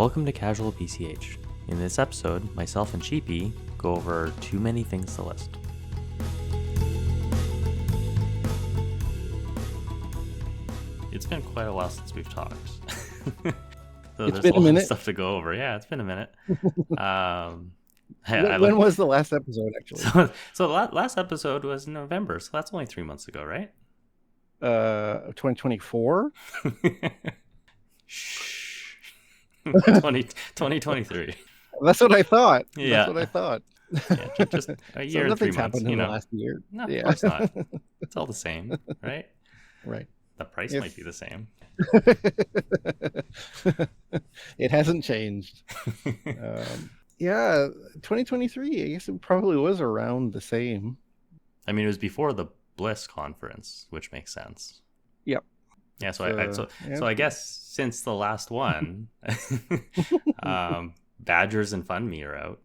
Welcome to CasualBCH. In this episode, myself and Cheapy go over too many things to list. It's been quite a while since we've talked. So It's there's been a a lot of minute. stuff to go over. Yeah, it's been a minute. When was the last episode, actually? So the last episode was in November, so that's only 3 months ago, right? 2024? Shh. 2023. That's what I thought. Yeah. That's what I thought. Yeah, just a year and 3 nothing's months. happened in the last year. No, Yeah. of course not. It's all the same, right? Right. The price might be the same. It hasn't changed. Yeah, 2023, I guess it probably was around the same. I mean, it was before the Bliss conference, which makes sense. Yep. Yeah, so I guess since the last one, Badgers and fundme are out.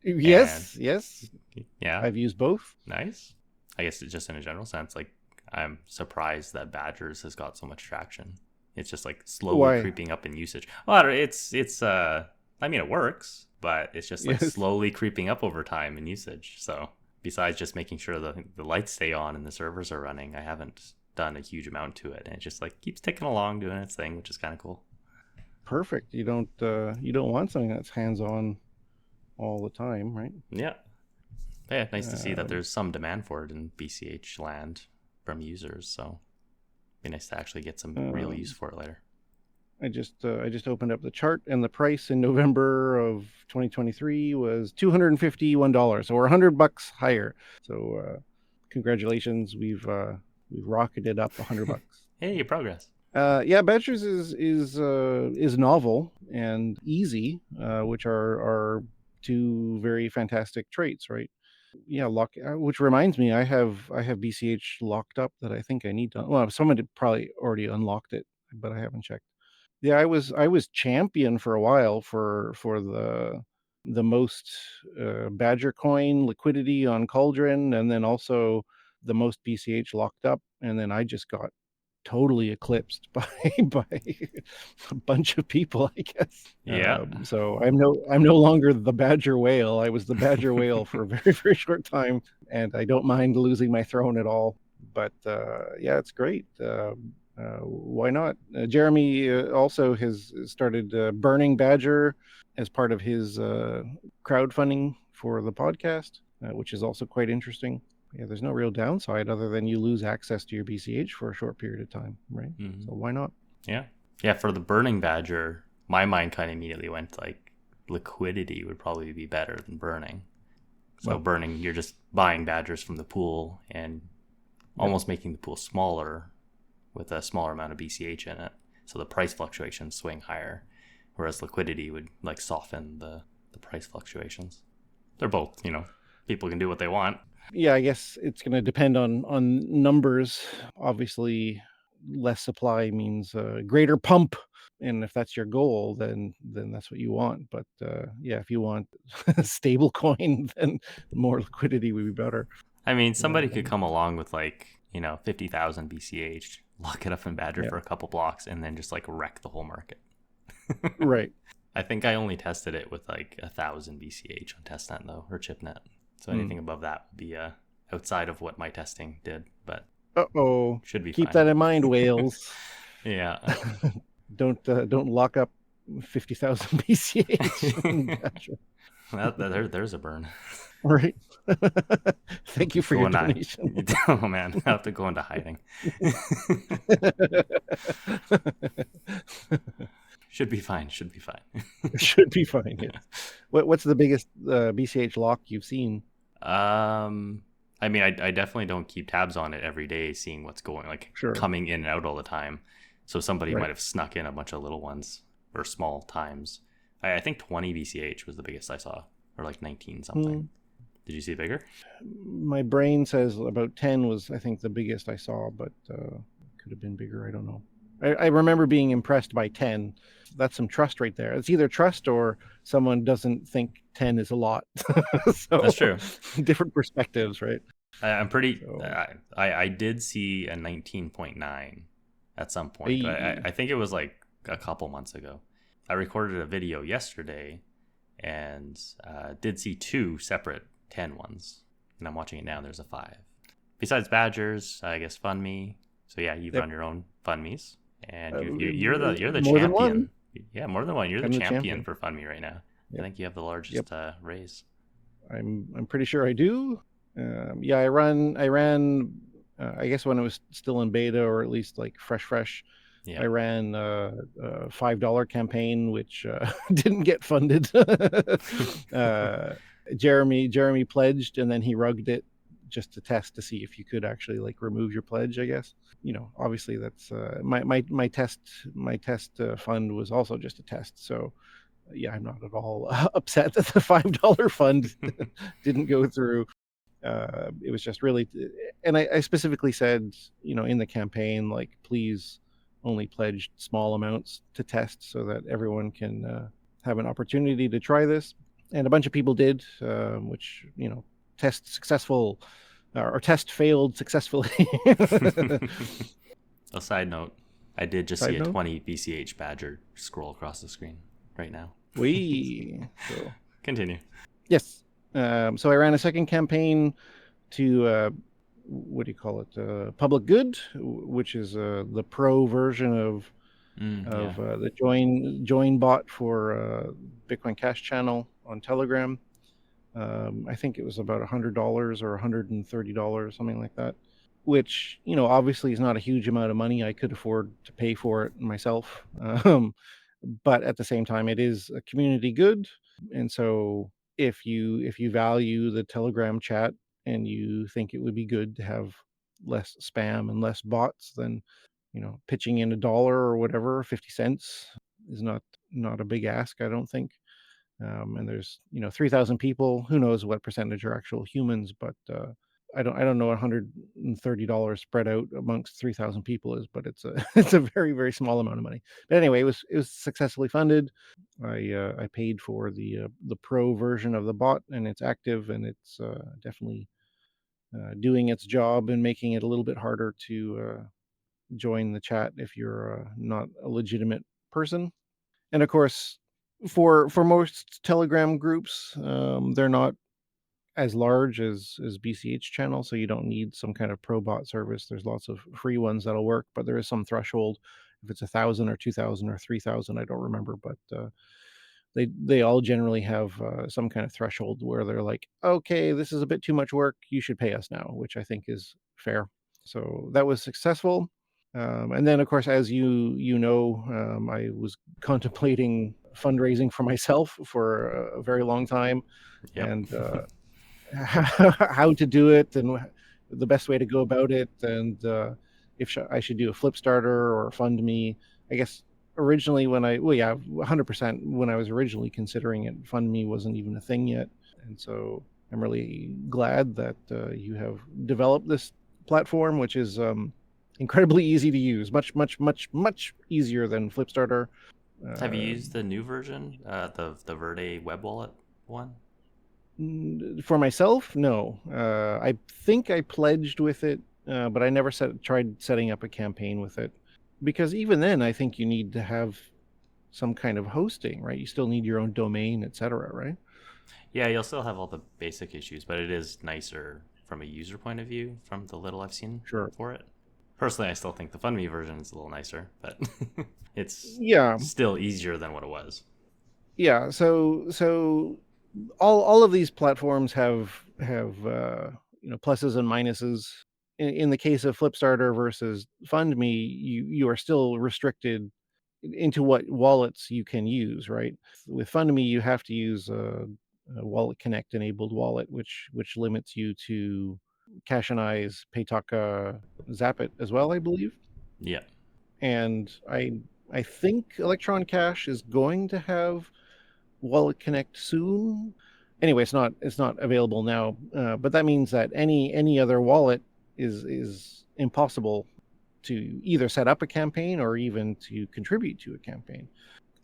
Yes. Yeah. I've used both. Nice. I guess it's just in a general sense, like, I'm surprised that Badgers has got so much traction. It's just like slowly creeping up in usage. Well, I mean, it works, but it's just like slowly creeping up over time in usage. So besides just making sure the lights stay on and the servers are running, I haven't done a huge amount to it, and it just like keeps ticking along doing its thing, which is kind of cool. Perfect. You don't want something that's hands-on all the time, right? Yeah. Nice to see that there's some demand for it in BCH land from users, so it'd be nice to actually get some real use for it later. I just opened up the chart, and the price in November of 2023 was $251, so we're $100 higher. So congratulations, we've rocketed up $100. Hey, progress. Yeah, Badgers is novel and easy, which are two very fantastic traits, right? Yeah, which reminds me, I have BCH locked up that I think I need to. Well, someone had probably already unlocked it, but I haven't checked. Yeah, I was champion for a while for the most Badger coin liquidity on Cauldron, and then also the most BCH locked up, and then I just got totally eclipsed by a bunch of people, I guess. Yeah. So I'm no longer the Badger whale. I was the Badger whale for a very, very short time, and I don't mind losing my throne at all. But yeah, it's great. Why not? Jeremy also has started burning Badger as part of his crowdfunding for the podcast, which is also quite interesting. Yeah, there's no real downside other than you lose access to your BCH for a short period of time, right? Mm-hmm. So why not? Yeah, for the burning Badger, my mind kind of immediately went like liquidity would probably be better than burning. So burning, you're just buying Badgers from the pool and almost making the pool smaller with a smaller amount of BCH in it. So the price fluctuations swing higher, whereas liquidity would like soften the price fluctuations. They're both, people can do what they want. Yeah, I guess it's going to depend on numbers. Obviously, less supply means greater pump, and if that's your goal, then that's what you want. But yeah, if you want a stable coin, then more liquidity would be better. I mean, somebody could come along with 50,000 BCH, lock it up in Badger for a couple blocks, and then just wreck the whole market. Right. I think I only tested it with 1,000 BCH on testnet though, or chipnet. So anything above that would be outside of what my testing did, but should be keep fine. That in mind, whales. Yeah. Don't lock up 50,000 BCH. There's a burn. Right. Thank you for your donation. Oh man, I have to go into hiding. Should be fine. Should be fine. Yeah. What's the biggest BCH lock you've seen? I mean, I definitely don't keep tabs on it every day, seeing what's going coming in and out all the time. So somebody might have snuck in a bunch of little ones or small times. I think 20 BCH was the biggest I saw, or 19 something. Did you see bigger? My brain says about 10 was, I think, the biggest I saw, but could have been bigger. I don't know. I remember being impressed by 10. That's some trust right there. It's either trust or someone doesn't think 10 is a lot. So, that's true. Different perspectives, right? I'm pretty... I did see a 19.9 at some point. But I think it was a couple months ago. I recorded a video yesterday and did see 2 separate 10 ones. And I'm watching it now. There's a 5. Besides Badgers, I guess fundme. So yeah, you've Yep. run your own fundmes, and you're More the than champion. one. Yeah, more than one. You're the I'm the champion champion. for fundme right now. Yep. I think you have the largest raise. I'm pretty sure I do. Yeah, I ran. I guess when it was still in beta, or at least like fresh. Yeah. I ran a $5 campaign, which didn't get funded. Jeremy pledged, and then he rugged it just to test to see if you could actually like remove your pledge. I guess, you know, obviously that's my test fund was also just a test. So yeah, I'm not at all upset that the $5 fund didn't go through. It was just really, and I specifically said, you know, in the campaign, like, please only pledge small amounts to test so that everyone can have an opportunity to try this. And a bunch of people did, which, you know, test successful or test failed successfully. A side note, I did just Side see a note? 20 BCH Badger scroll across the screen right now. So Continue. yes. So I ran a second campaign to what do you call it? Public Good, which is the pro version of the join bot for Bitcoin Cash channel on Telegram. I think it was about $100 or $130, something like that. Which, you know, obviously is not a huge amount of money. I could afford to pay for it myself, but at the same time, it is a community good, and so if you value the Telegram chat and you think it would be good to have less spam and less bots, then, you know, pitching in $1 or whatever, 50 cents is not a big ask, I don't think. And there's, you know, 3,000 people. Who knows what percentage are actual humans, but I don't know what $130 spread out amongst 3,000 people is, but it's a it's a very, very small amount of money. But anyway, it was successfully funded. I paid for the pro version of the bot, and it's active, and it's definitely doing its job and making it a little bit harder to join the chat if you're not a legitimate person. And of course, for most Telegram groups, they're not as large as BCH channel, so you don't need some kind of pro bot service. There's lots of free ones that'll work, but there is some threshold. If it's 1,000 or 2,000 or 3,000, I don't remember, but they all generally have some kind of threshold where they're like, okay, this is a bit too much work. You should pay us now, which I think is fair. So that was successful. And then, of course, as you know, I was contemplating fundraising for myself for a very long time, and how to do it and the best way to go about it, and if I should do a flip starter or a fundme. I guess originally 100% when I was originally considering it, fundme wasn't even a thing yet, and so I'm really glad that you have developed this platform, which is incredibly easy to use, much easier than Flipstarter. Have you used the new version, the Verde web wallet one? For myself, no. I think I pledged with it, but I never tried setting up a campaign with it, because even then, I think you need to have some kind of hosting, right? You still need your own domain, etc., right? Yeah, you'll still have all the basic issues, but it is nicer from a user point of view from the little I've seen for it. Personally, I still think the fundme version is a little nicer, but it's still easier than what it was. Yeah, so all of these platforms have you know, pluses and minuses. In the case of Flipstarter versus fundme, you are still restricted into what wallets you can use, right? With fundme, you have to use a Wallet Connect enabled wallet, which limits you to Cash and I's, Paytaka, Zapit as well, I believe. Yeah. And I think Electron Cash is going to have Wallet Connect soon. Anyway, it's not available now, but that means that any other wallet is impossible to either set up a campaign or even to contribute to a campaign.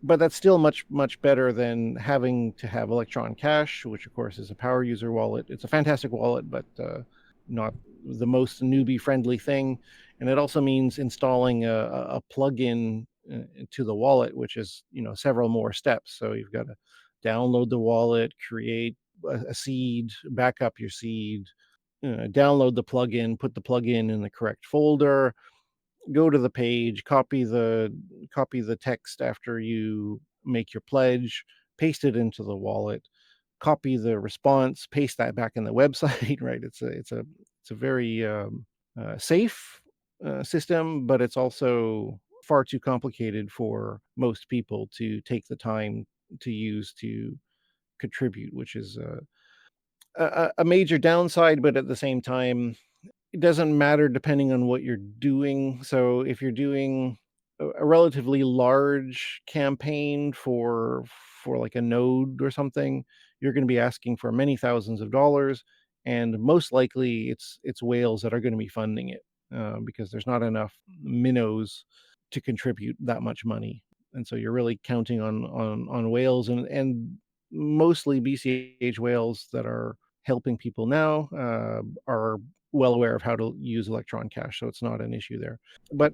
But that's still much better than having to have Electron Cash, which of course is a power user wallet. It's a fantastic wallet, but not the most newbie friendly thing. And it also means installing a plugin to the wallet, which is, several more steps. So you've got to download the wallet, create a seed, back up your seed, download the plugin, put the plugin in the correct folder, go to the page, copy the text after you make your pledge, paste it into the wallet, copy the response, paste that back in the website. Right? It's a very safe system, but it's also far too complicated for most people to take the time to use to contribute, which is a major downside. But at the same time, it doesn't matter depending on what you're doing. So if you're doing a relatively large campaign for like a node or something, you're going to be asking for many thousands of dollars, and most likely it's whales that are going to be funding it, because there's not enough minnows to contribute that much money. And so you're really counting on whales, and mostly BCH whales that are helping people now are well aware of how to use Electron Cash, so it's not an issue there. But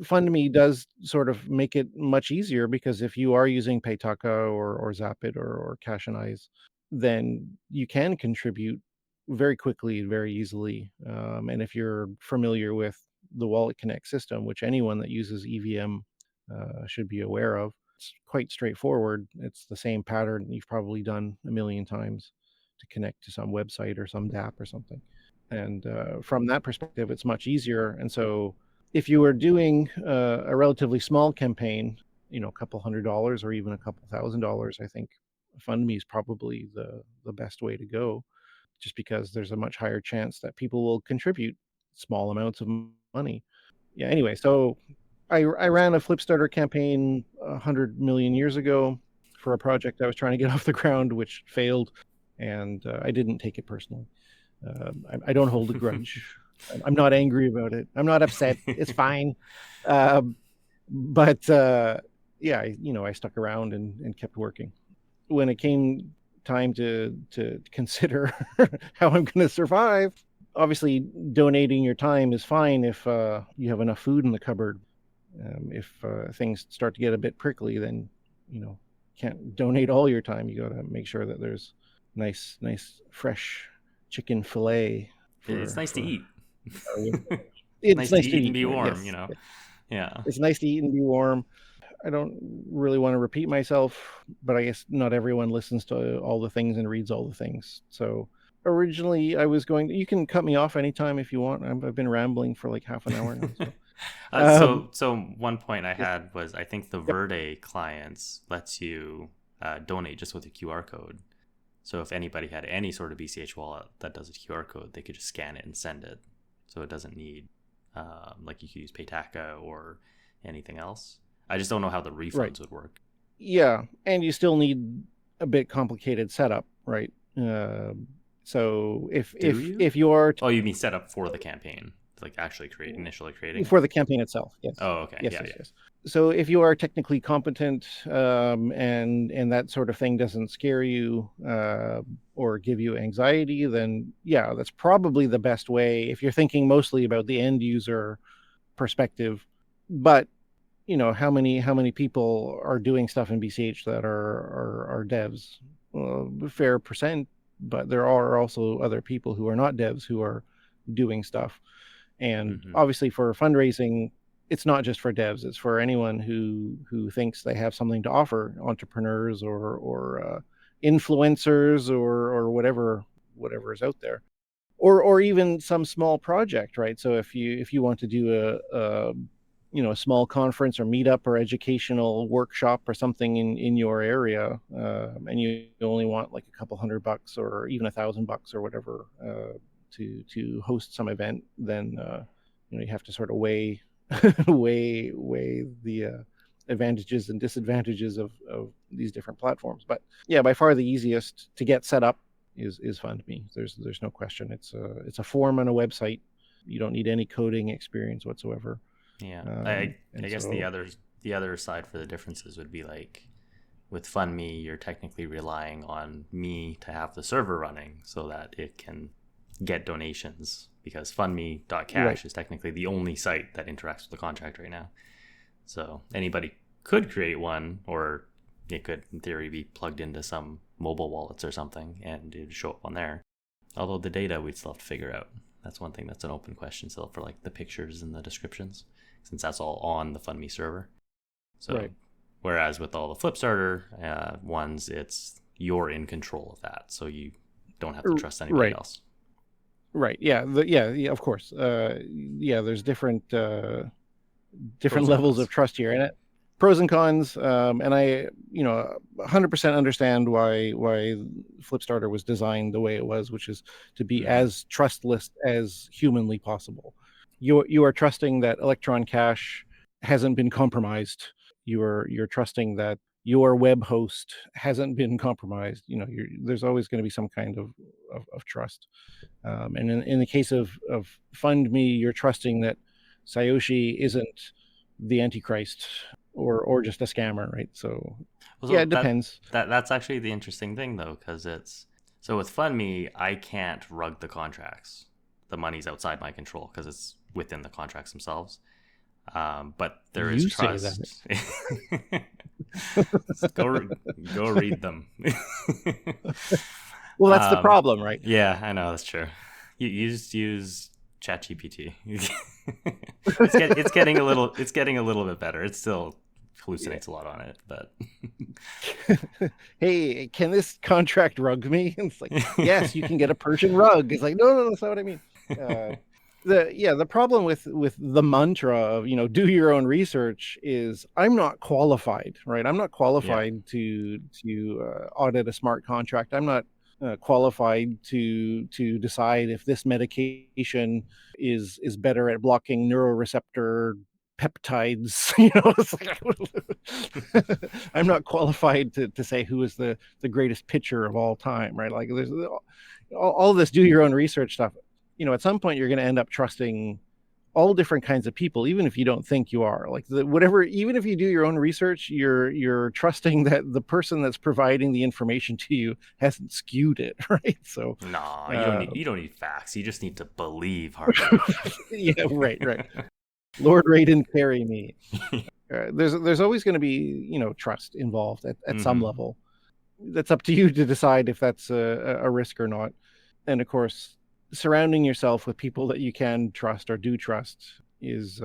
fundme does sort of make it much easier, because if you are using Paytaka or Zapit or Cash and Eyes, then you can contribute very quickly, very easily. And if you're familiar with the Wallet Connect system, which anyone that uses EVM should be aware of, it's quite straightforward. It's the same pattern you've probably done a million times to connect to some website or some DApp or something. And from that perspective, it's much easier. And so if you were doing a relatively small campaign, a couple $100 or even a couple $1,000, I think fundme is probably the best way to go, just because there's a much higher chance that people will contribute small amounts of money. Yeah, anyway, so I ran a Flipstarter campaign 100 million years ago for a project I was trying to get off the ground, which failed, and I didn't take it personally. I don't hold a grudge. I'm not angry about it. I'm not upset. It's fine. But yeah, I stuck around and kept working. When it came time to consider how I'm going to survive, obviously donating your time is fine if you have enough food in the cupboard. If things start to get a bit prickly, then can't donate all your time. You got to make sure that there's nice fresh chicken fillet. It's nice to eat. It's nice to eat and be warm, yes. Yeah. It's nice to eat and be warm. I don't really want to repeat myself, but I guess not everyone listens to all the things and reads all the things. So originally I was you can cut me off anytime if you want. I've been rambling for like half an hour now. So one point I had was, I think the Verde clients lets you donate just with a QR code. So if anybody had any sort of BCH wallet that does a QR code, they could just scan it and send it. So it doesn't need, like you could use Paytaka or anything else. I just don't know how the refunds would work. Yeah, and you still need a bit complicated setup, right? So if you're... Oh, you mean setup for the campaign? Like actually initially creating? For the campaign itself, yes. Oh, okay. Yes. So if you are technically competent, and that sort of thing doesn't scare you or give you anxiety, then yeah, that's probably the best way if you're thinking mostly about the end user perspective. But how many people are doing stuff in BCH that are devs? Well, a fair percent, but there are also other people who are not devs who are doing stuff. And obviously for fundraising, it's not just for devs, it's for anyone who thinks they have something to offer, entrepreneurs or influencers or whatever is out there, or even some small project, right? So if you want to do a small conference or meetup or educational workshop or something in your area, and you only want like a couple $100 or even $1,000 or whatever to host some event, then you have to sort of weigh the advantages and disadvantages of these different platforms. But yeah, by far the easiest to get set up is fundme. There's no question. It's a form on a website. You don't need any coding experience whatsoever. Yeah, I guess the other side for the differences would be like with fundme, you're technically relying on me to have the server running so that it can get donations, because fundme.cash is technically the only site that interacts with the contract right now. So anybody could create one, or it could, in theory, be plugged into some mobile wallets or something, and it would show up on there. Although the data we'd still have to figure out. That's one thing that's an open question still for like the pictures and the descriptions, since that's all on the fundme server. So, right. Whereas with all the Flipstarter ones, it's you're in control of that, so you don't have to trust anybody else. Right. Yeah. Yeah. Of course. There's different levels of trust here, and pros and cons. And I, 100% understand why Flipstarter was designed the way it was, which is to be as trustless as humanly possible. You are trusting that Electron Cache hasn't been compromised. You're trusting that your web host hasn't been compromised. There's always going to be some kind of trust. And in the case of fundme, you're trusting that Sayoshi isn't the Antichrist or just a scammer, right? So it depends. That's actually the interesting thing, though, because so with fundme, I can't rug the contracts. The money's outside my control because it's within the contracts themselves. But there is trust. go read them. Well, that's the problem, right? Yeah, I know, that's true. You just use ChatGPT. It's getting a little bit better. It still hallucinates a lot on it, but hey, can this contract rug me? It's like, yes, you can get a Persian rug. It's like, no, that's not what I mean. The problem with the mantra of do your own research is I'm not qualified, right? I'm not qualified to audit a smart contract. I'm not qualified to decide if this medication is better at blocking neuroreceptor peptides. It's like, I'm not qualified to say who is the greatest pitcher of all time, right? Like there's all this do your own research stuff. At some point you're going to end up trusting all different kinds of people, even if you don't think you are. Like even if you do your own research, you're trusting that the person that's providing the information to you hasn't skewed it, right? So you don't need facts. You just need to believe hardly. Yeah, right. Lord Raiden, carry me. There's always going to be trust involved at some level. That's up to you to decide if that's a risk or not. And of course, surrounding yourself with people that you can trust or do trust is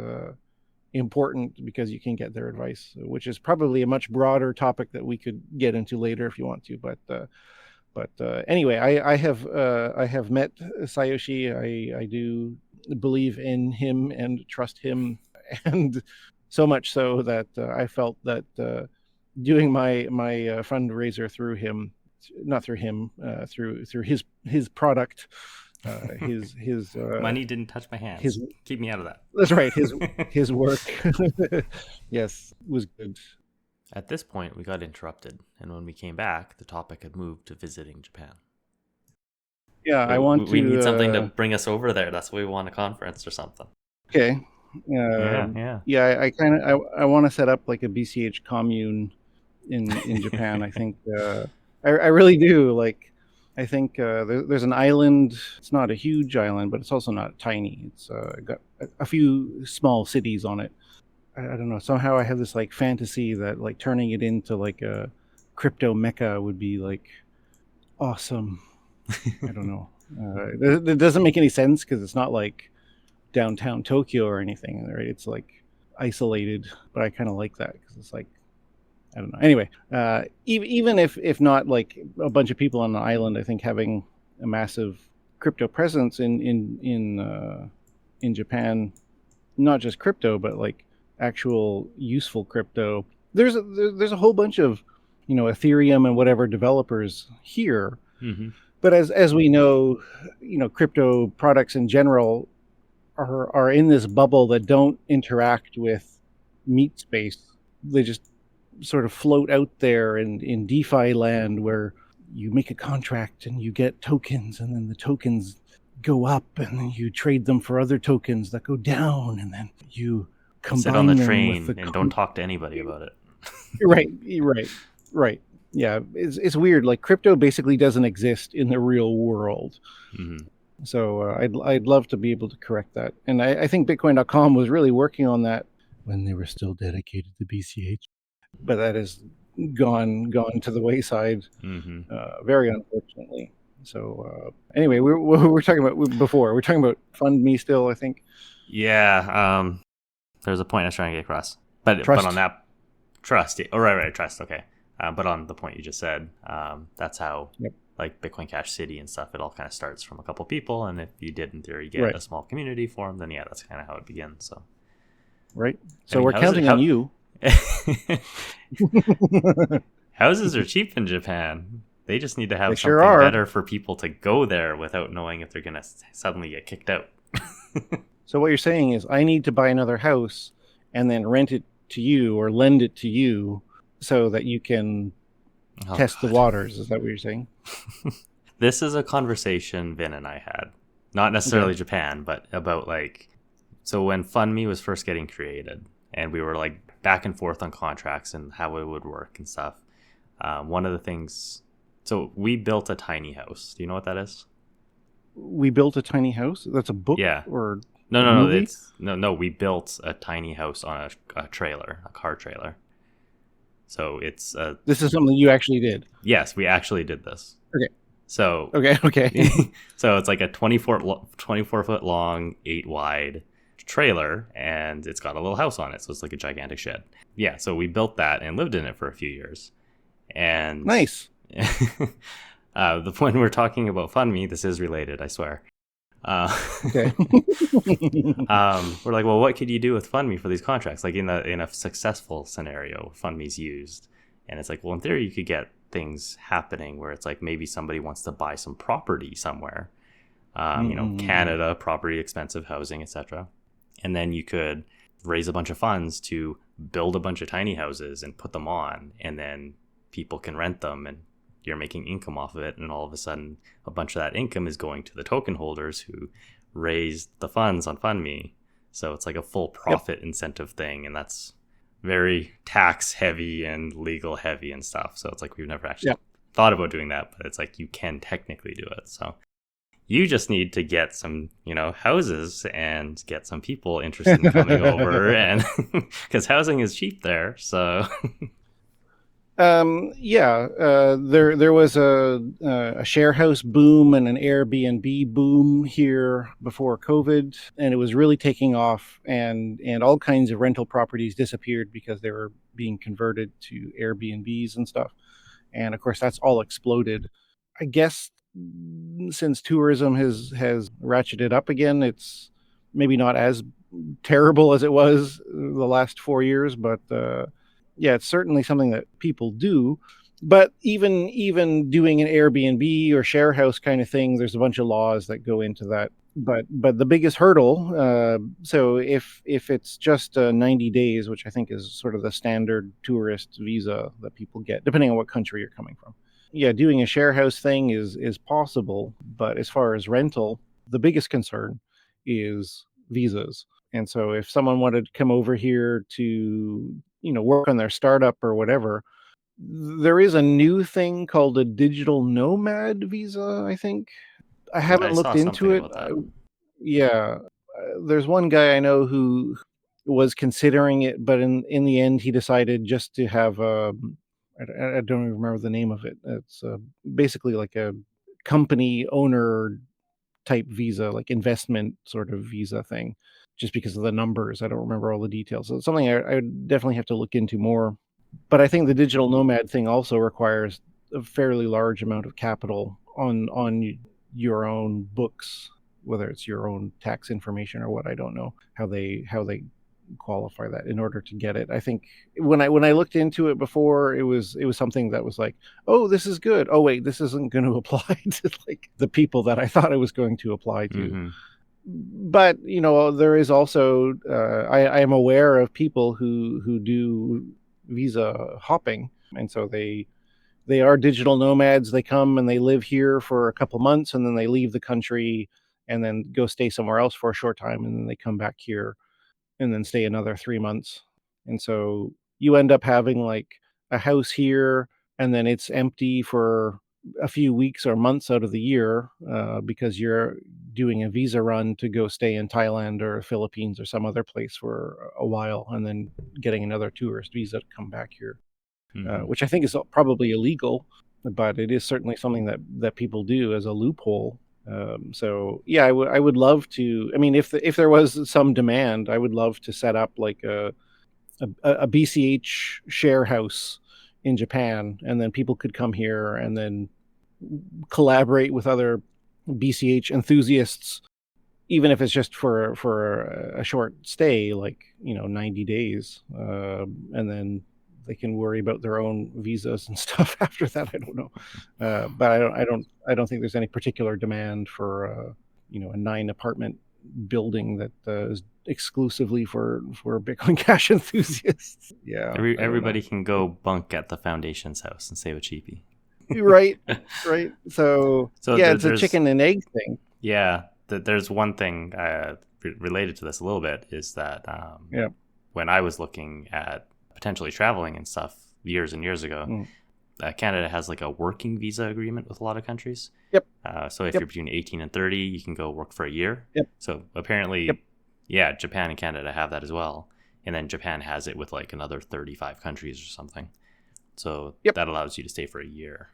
important because you can get their advice, which is probably a much broader topic that we could get into later if you want to. But anyway, I have met Sayoshi. I do believe in him and trust him, and so much so that I felt that doing my fundraiser through him, not through him, through his product. His money didn't touch my hands. Keep me out of that. That's right. His work, yes, was good. At this point, we got interrupted, and when we came back, the topic had moved to visiting Japan. Yeah, we need something to bring us over there. That's why we want a conference or something. Okay. Yeah. I want to set up like a BCH commune in Japan. I think I really do. Like, I think there's an island. It's not a huge island, but it's also not tiny. It's got a few small cities on it. I don't know. Somehow I have this like fantasy that like turning it into like a crypto mecca would be like awesome. I don't know. It doesn't make any sense because it's not like downtown Tokyo or anything, right? It's like isolated, but I kind of like that because it's like, I don't know. Anyway, even if not like a bunch of people on the island, I think having a massive crypto presence in Japan, not just crypto, but like actual useful crypto. There's a whole bunch of Ethereum and whatever developers here. Mm-hmm. But as we know, crypto products in general are in this bubble that don't interact with meat space. They just sort of float out there in DeFi land where you make a contract and you get tokens, and then the tokens go up, and then you trade them for other tokens that go down, and then you combine sit on the them train with and don't talk to anybody about it. Right. Yeah, it's weird. Like crypto basically doesn't exist in the real world. Mm-hmm. So I'd love to be able to correct that. And I think Bitcoin.com was really working on that when they were still dedicated to BCH. But that is gone to the wayside, very unfortunately. So anyway, we're talking about before. We're talking about fundme still, I think. Yeah. There's a point I was trying to get across, but on that trust. Oh, right, trust. Okay. But on the point you just said, that's how like Bitcoin Cash City and stuff, it all kind of starts from a couple people, and if you did in theory get a small community form, then that's kind of how it begins. So right. So we're counting on you. Houses are cheap in Japan. They just need to have something better for people to go there without knowing if they're going to suddenly get kicked out. So what you're saying is I need to buy another house and then rent it to you or lend it to you so that you can test the waters. Is that what you're saying? This is a conversation Vin and I had. Not necessarily Japan, but about so when fundme was first getting created and we were back and forth on contracts and how it would work and stuff. One of the things, so we built a tiny house. Do you know what that is? We built a tiny house? That's a book? Yeah. Or no. We built a tiny house on a trailer, a car trailer. So it's this is something you actually did. Yes, we actually did this. Okay. So okay. So it's like a 24-foot long, 8 wide trailer, and it's got a little house on it, so it's like a gigantic shed. Yeah, so we built that and lived in it for a few years. And nice. When we're talking about fundme, this is related, I swear. Okay. We're like, well, what could you do with fundme for these contracts? Like in a successful scenario, fundme's used, and it's like, well, in theory, you could get things happening where it's like maybe somebody wants to buy some property somewhere, Canada, property, expensive housing, etc. And then you could raise a bunch of funds to build a bunch of tiny houses and put them on, and then people can rent them and you're making income off of it. And all of a sudden, a bunch of that income is going to the token holders who raised the funds on fundme. So it's like a full profit incentive thing. And that's very tax heavy and legal heavy and stuff. So it's like we've never actually thought about doing that, but it's like you can technically do it. So you just need to get some, houses and get some people interested in coming over, and because housing is cheap there. So there was a share house boom and an Airbnb boom here before COVID, and it was really taking off, and all kinds of rental properties disappeared because they were being converted to Airbnbs and stuff. And of course, that's all exploded. I guess since tourism has ratcheted up again, it's maybe not as terrible as it was the last 4 years, but it's certainly something that people do. But even doing an Airbnb or share house kind of thing, there's a bunch of laws that go into that. But the biggest hurdle, so if it's just 90 days, which I think is sort of the standard tourist visa that people get, depending on what country you're coming from. Yeah, doing a share house thing is possible. But as far as rental, the biggest concern is visas. And so if someone wanted to come over here to, work on their startup or whatever, there is a new thing called a digital nomad visa, I think. I haven't looked into it. There's one guy I know who was considering it, but in the end, he decided just to have I don't even remember the name of it. It's basically like a company owner type visa, like investment sort of visa thing, just because of the numbers. I don't remember all the details. So it's something I would definitely have to look into more. But I think the digital nomad thing also requires a fairly large amount of capital on your own books, whether it's your own tax information or what. I don't know how they qualify that in order to get it. I think when I looked into it before, it was something that was like, oh, this is good. Oh wait, this isn't going to apply to like the people that I thought it was going to apply to. Mm-hmm. But there is also I am aware of people who do visa hopping, and so they are digital nomads. They come and they live here for a couple months, and then they leave the country and then go stay somewhere else for a short time, and then they come back here and then stay another 3 months. And so you end up having like a house here, and then it's empty for a few weeks or months out of the year because you're doing a visa run to go stay in Thailand or Philippines or some other place for a while, and then getting another tourist visa to come back here, which I think is probably illegal, but it is certainly something that people do as a loophole. So yeah, I would love to. I mean, if there was some demand, I would love to set up like a BCH share house in Japan, and then people could come here and then collaborate with other BCH enthusiasts, even if it's just for a short stay, like 90 days, and then they can worry about their own visas and stuff after that. I don't know, but I don't think there's any particular demand for a 9 apartment building that is exclusively for Bitcoin Cash enthusiasts. Yeah, everybody can go bunk at the Foundation's house and say with Cheapy. Right. So yeah, it's a chicken and egg thing. Yeah, there's one thing related to this a little bit is that when I was looking at potentially traveling and stuff years and years ago, Canada has like a working visa agreement with a lot of countries. Yep. So if you're between 18 and 30, you can go work for a year. Yep. So apparently, Japan and Canada have that as well. And then Japan has it with like another 35 countries or something. So that allows you to stay for a year.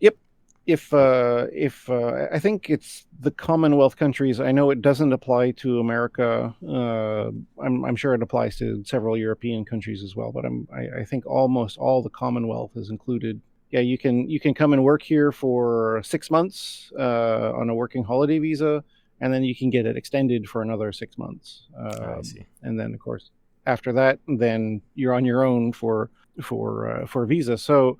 Yep. If I think it's the Commonwealth countries. I know it doesn't apply to America. I'm sure it applies to several European countries as well. But I think almost all the Commonwealth is included. Yeah, you can come and work here for 6 months on a working holiday visa, and then you can get it extended for another 6 months. I see. And then of course after that, then you're on your own for visa. So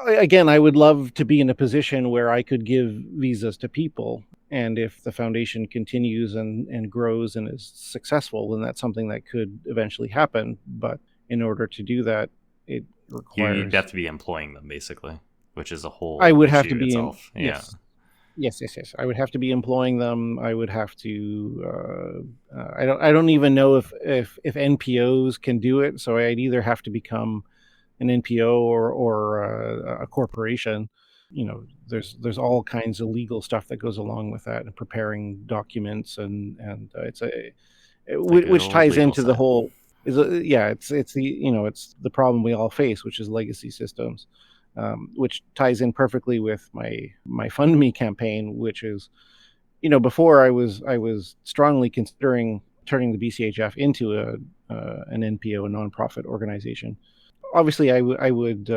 again, I would love to be in a position where I could give visas to people. And if the foundation continues and grows and is successful, then that's something that could eventually happen. But in order to do that, it requires... You'd have to be employing them, basicly, which is a whole I would have to be itself. Yes. I would have to be employing them. I would have to... I don't even know if NPOs can do it. So I'd either have to become an NPO or a corporation. There's all kinds of legal stuff that goes along with that, and preparing documents, and which ties into the whole it's the problem we all face, which is legacy systems, which ties in perfectly with my fundme campaign, which is before I was strongly considering turning the BCHF into an NPO, a nonprofit organization. Obviously, I would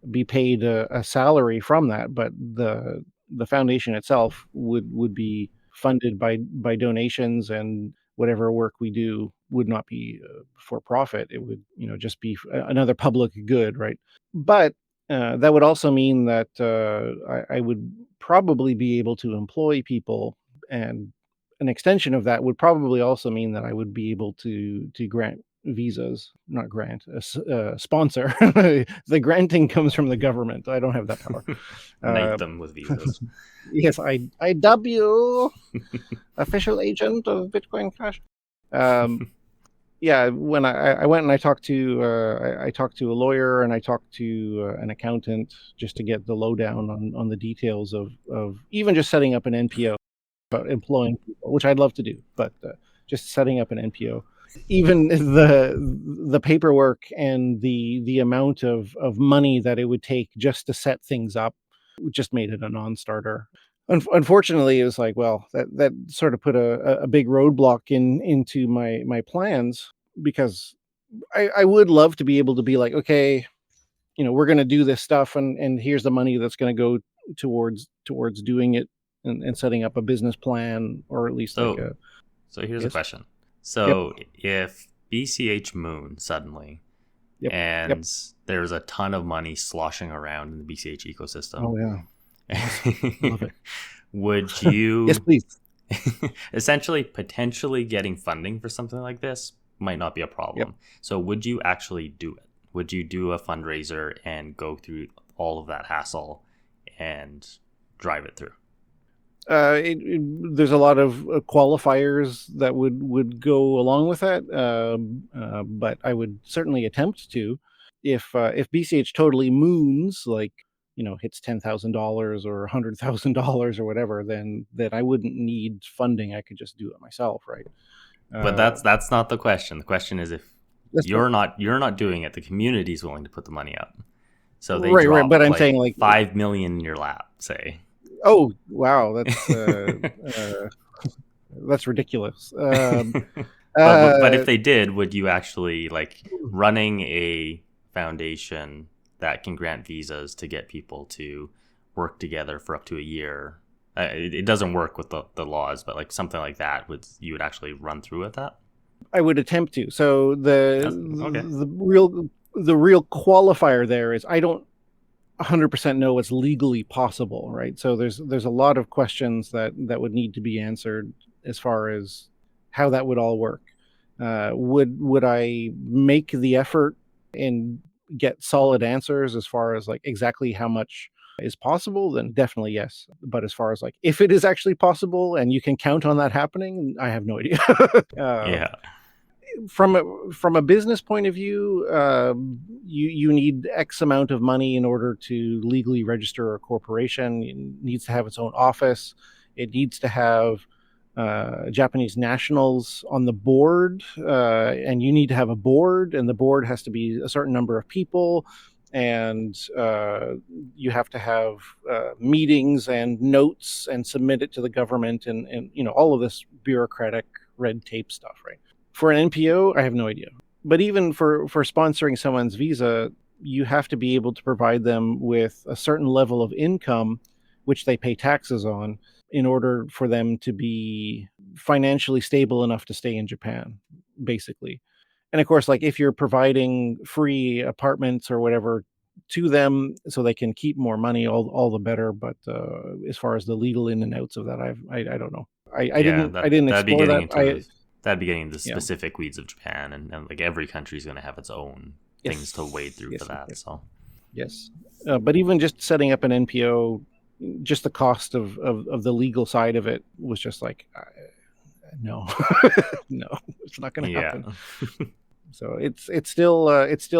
be paid a salary from that, but the foundation itself would be funded by donations, and whatever work we do would not be for profit. It would just be another public good, right? But that would also mean that I would probably be able to employ people, and an extension of that would probably also mean that I would be able to grant visas, not grant, sponsor. The granting comes from the government. I don't have that power. Knight them with visas. Yes, IW, official agent of Bitcoin Cash. Yeah, when I went and I talked to a lawyer, and I talked to an accountant just to get the lowdown on the details of even just setting up an NPO, employing people, which I'd love to do, but just setting up an NPO. Even the paperwork and the amount of money that it would take just to set things up just made it a non-starter. Unfortunately, it was like, well, that sort of put a big roadblock into my plans, because I would love to be able to be like, okay, we're going to do this stuff, and here's the money that's going to go towards doing it, and setting up a business plan, or at least so here's a question. So if BCH Moon suddenly, there's a ton of money sloshing around in the BCH ecosystem. Oh yeah, love it. Would you? Yes, please. Essentially, potentially getting funding for something like this might not be a problem. Yep. So would you actually do it? Would you do a fundraiser and go through all of that hassle and drive it through? There's a lot of qualifiers that would go along with that, but I would certainly attempt to. If BCH totally moons, like hits $10,000 or $100,000 or whatever, then I wouldn't need funding. I could just do it myself, right? But that's not the question. The question is if you're not doing it, the community's willing to put the money up. So they right, drop but I'm saying like 5 million in your lap, say. Oh wow, that's ridiculous. But if they did, would you actually like running a foundation that can grant visas to get people to work together for up to a year? It doesn't work with the laws, but like something like that, you would actually run through with that? I would attempt to. So the real qualifier there is I don't 100% know what's legally possible, right? So there's a lot of questions that would need to be answered as far as how that would all work. Would I make the effort and get solid answers as far as like exactly how much is possible? Then definitely yes. But as far as like if it is actually possible and you can count on that happening, I have no idea. Yeah. From a business point of view, you need X amount of money in order to legally register a corporation. It needs to have its own office. It needs to have Japanese nationals on the board, and you need to have a board, and the board has to be a certain number of people, and you have to have meetings and notes and submit it to the government, and all of this bureaucratic red tape stuff, right? For an NPO, I have no idea. But even for sponsoring someone's visa, you have to be able to provide them with a certain level of income, which they pay taxes on, in order for them to be financially stable enough to stay in Japan, basically. And of course, like if you're providing free apartments or whatever to them so they can keep more money, all the better. But as far as the legal in and outs of that, I don't know. I didn't explore that. That'd be getting into the specific weeds of Japan, and like every country is going to have its own things to wade through for that. So yes, but even just setting up an NPO, just the cost of the legal side of it was just like, no, no, it's not going to happen. So it's still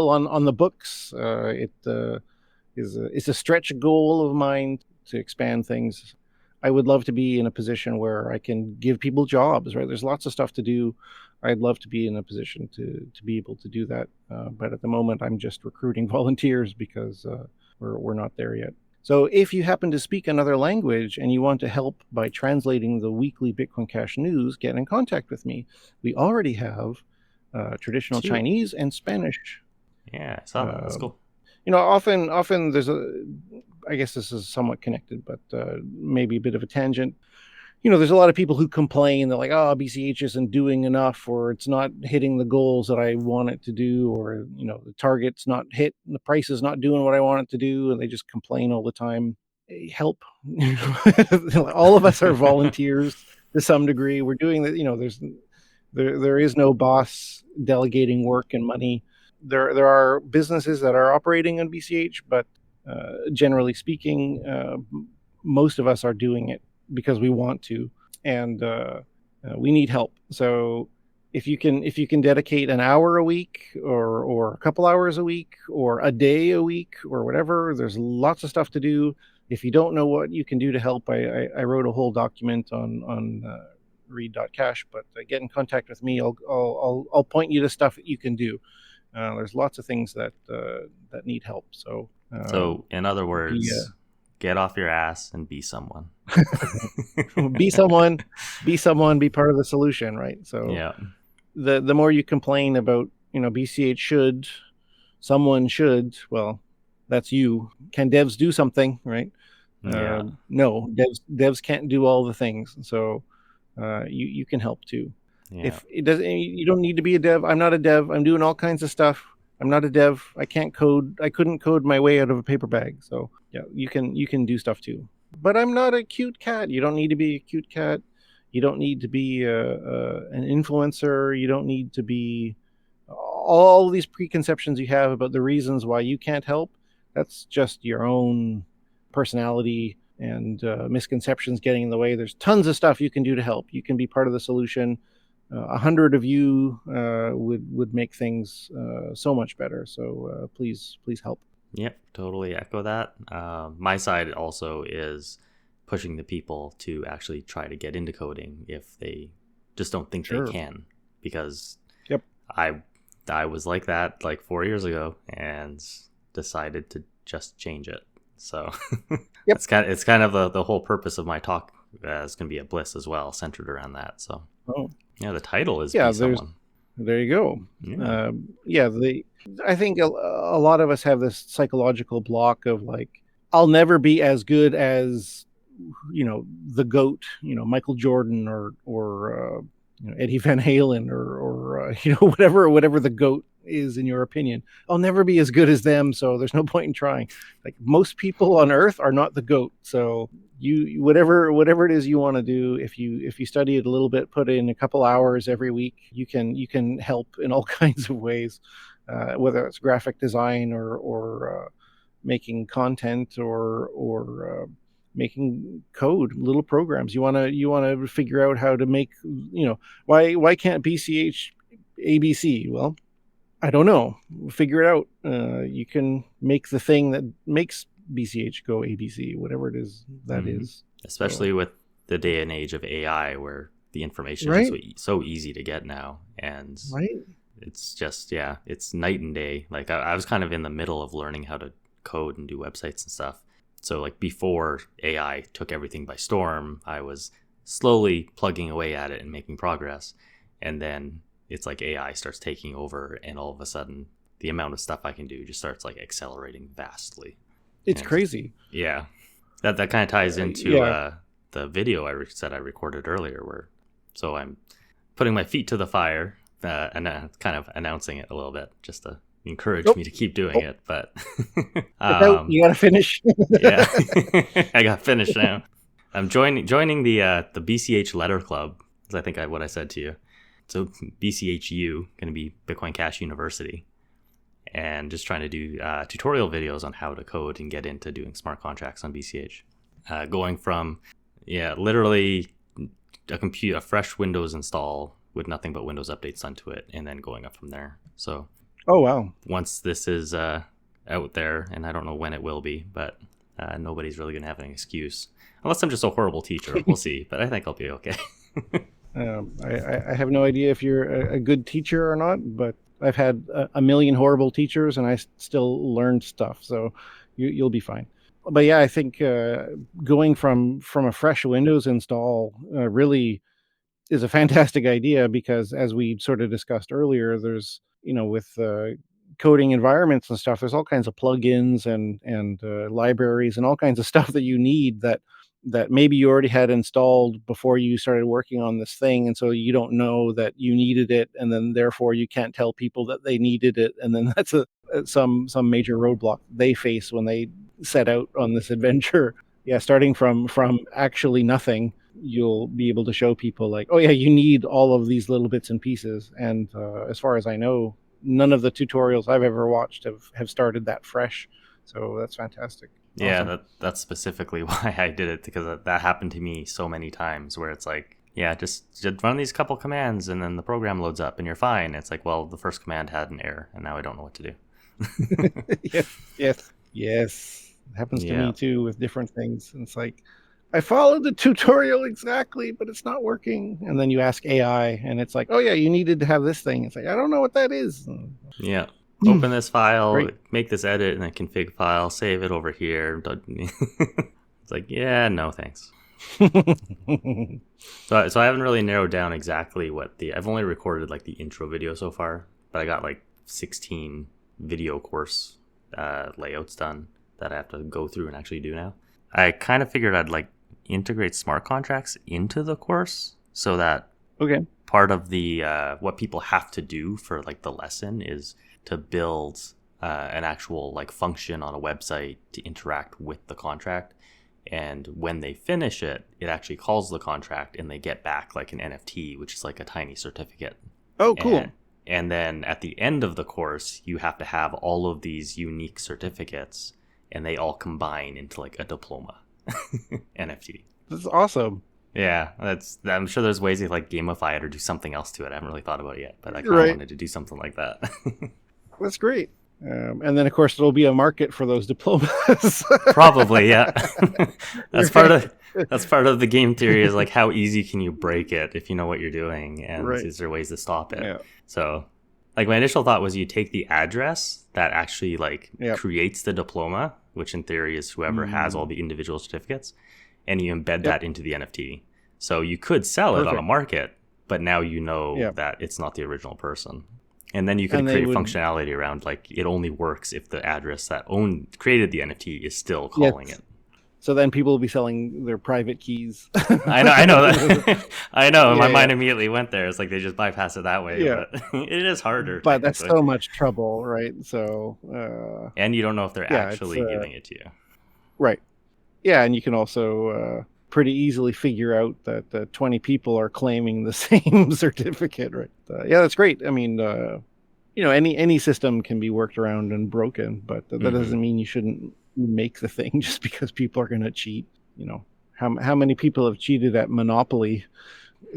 on the books. It's a stretch goal of mine to expand things. I would love to be in a position where I can give people jobs, right? There's lots of stuff to do. I'd love to be in a position to be able to do that. But at the moment, I'm just recruiting volunteers because we're not there yet. So if you happen to speak another language and you want to help by translating the weekly Bitcoin Cash news, get in contact with me. We already have traditional Chinese and Spanish. Yeah, I saw that. That's cool. Often there's I guess this is somewhat connected, but maybe a bit of a tangent. There's a lot of people who complain that like, oh, BCH isn't doing enough, or it's not hitting the goals that I want it to do, or the target's not hit, and the price is not doing what I want it to do, and they just complain all the time. Hey, help! All of us are volunteers to some degree. We're doing that. There is no boss delegating work and money. There are businesses that are operating on BCH, but generally speaking, most of us are doing it because we want to, and we need help. So if you can dedicate an hour a week, or a couple hours a week, or a day a week, or whatever, there's lots of stuff to do. If you don't know what you can do to help, I wrote a whole document on read.cash, but get in contact with me. I'll point you to stuff that you can do. There's lots of things that need help. So in other words, get off your ass and be someone. be someone, be part of the solution, right? So yeah, the more you complain about, BCH should, someone should, well, that's you. Can devs do something, right? Yeah. No, devs can't do all the things. So you can help too. Yeah. If it doesn't, you don't need to be a dev. I'm not a dev. I'm doing all kinds of stuff. I'm not a dev. I can't code. I couldn't code my way out of a paper bag. So yeah, you can do stuff too. But I'm not a cute cat. You don't need to be a cute cat. You don't need to be an influencer. You don't need to be all these preconceptions you have about the reasons why you can't help. That's just your own personality and misconceptions getting in the way. There's tons of stuff you can do to help. You can be part of the solution. 100 of you would make things so much better. So please help. Yep, totally echo that. My side also is pushing the people to actually try to get into coding if they just don't think they Sure. can, because Yep. I was like that like 4 years ago and decided to just change it. So Yep. it's kind of the whole purpose of my talk is going to be at Bliss as well, centered around that. So Oh, yeah, the title is yeah. Be Someone. There you go. Yeah. Yeah. I think a lot of us have this psychological block of like, I'll never be as good as, the GOAT, Michael Jordan or Eddie Van Halen or whatever the GOAT is in your opinion. I'll never be as good as them, so there's no point in trying. Like most people on earth are not the GOAT. So you whatever it is you want to do, if you study it a little bit, put in a couple hours every week, you can help in all kinds of ways, whether it's graphic design or making content or making code, little programs. You want to figure out how to make, why can't BCH ABC? Well, I don't know. Figure it out. You can make the thing that makes BCH go ABC, whatever it is that is. Especially So, with the day and age of AI, where the information is right, just so easy to get now, and right. it's just it's night and day. Like I was kind of in the middle of learning how to code and do websites and stuff. So like before AI took everything by storm, I was slowly plugging away at it and making progress, and then it's like AI starts taking over, and all of a sudden the amount of stuff I can do just starts like accelerating vastly. It's And crazy. yeah, that kind of ties into Yeah. the video said I recorded earlier, where so I'm putting my feet to the fire and kind of announcing it a little bit just to encourage Oh, me to keep doing it. But it's out. You got to finish. yeah, I got finished now. I'm joining the BCH letter club. Is I think what I said to you. So BCHU, going to be Bitcoin Cash University, and just trying to do tutorial videos on how to code and get into doing smart contracts on BCH. Going from literally a fresh Windows install with nothing but Windows updates done to it, and then going up from there. So Oh, wow. once this is out there, and I don't know when it will be, but nobody's really going to have an excuse. Unless I'm just a horrible teacher. We'll see, but I think I'll be okay. I have no idea if you're a good teacher or not, but I've had a million horrible teachers and I still learned stuff. So you'll be fine. But yeah, I think going from a fresh Windows install really is a fantastic idea, because as we sort of discussed earlier, there's, with coding environments and stuff, there's all kinds of plugins and libraries and all kinds of stuff that you need that maybe you already had installed before you started working on this thing, and so you don't know that you needed it, and then therefore you can't tell people that they needed it, and then that's some major roadblock they face when they set out on this adventure. Yeah, starting from actually nothing, you'll be able to show people like, oh yeah, you need all of these little bits and pieces. And as far as I know, none of the tutorials I've ever watched have started that fresh. So that's fantastic. Yeah, Awesome. that's specifically why I did it, because that happened to me so many times where it's like, just run these couple commands and then the program loads up and you're fine. It's like, well, the first command had an error and now I don't know what to do. Yes. It happens to Yeah. me too with different things. And it's like, I followed the tutorial exactly, but it's not working. And then you ask AI and it's like, oh yeah, you needed to have this thing. It's like, I don't know what that is. Yeah. Open this file, Great. make this edit and then config file, save it over here. It's like, yeah, no thanks. So I haven't really narrowed down exactly I've only recorded like the intro video so far, but I got like 16 video course layouts done that I have to go through and actually do now. I kind of figured I'd like integrate smart contracts into the course so that Okay. part of the what people have to do for like the lesson is to build an actual like function on a website to interact with the contract, and when they finish it, it actually calls the contract and they get back like an NFT, which is like a tiny certificate. Oh, cool. And then at the end of the course, you have to have all of these unique certificates, and they all combine into like a diploma NFT. That's awesome. Yeah, I'm sure there's ways to like gamify it or do something else to it. I haven't really thought about it yet, but I kind of Right. wanted to do something like that. That's great. And then, of course, there'll be a market for those diplomas. Probably, yeah. That's part of the game theory, is like, how easy can you break it if you know what you're doing, and Right. is there ways to stop it? Yeah. So, like, my initial thought was you take the address that actually like Yep. creates the diploma, which in theory is whoever has all the individual certificates, and you embed that into the NFT. So you could sell it on a market, but now you know that it's not the original person. And then you could create functionality around, like, it only works if the address that created the NFT is still calling it. So then people will be selling their private keys. I know that. I know. My mind immediately went there. It's like they just bypass it that way. Yeah. But it is harder. But that's so much trouble, right? So. And you don't know if they're actually giving it to you. Right. Yeah, and you can also pretty easily figure out that 20 people are claiming the same certificate, right? Yeah, that's great. I mean, any system can be worked around and broken, but that doesn't mean you shouldn't make the thing just because people are going to cheat. How many people have cheated at Monopoly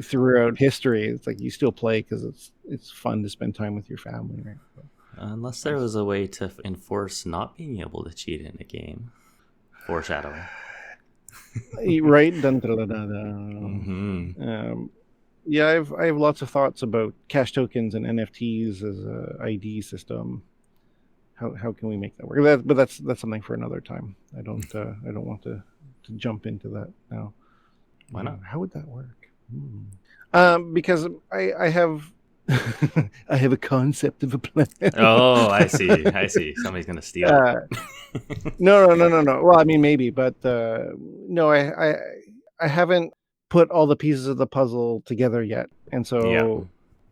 throughout history? It's like you still play because it's fun to spend time with your family, right? Unless there was a way to enforce not being able to cheat in a game. Foreshadowing. Right. Dun, dun, dun, dun, dun. Yeah, I have lots of thoughts about cash tokens and NFTs as a ID system. How can we make that work? But that's something for another time. I don't want to jump into that now. Why not? How would that work? Because I have I have a concept of a plan. Oh, I see. Somebody's gonna steal it. No. Well, I mean, maybe, but no, I haven't put all the pieces of the puzzle together yet, and so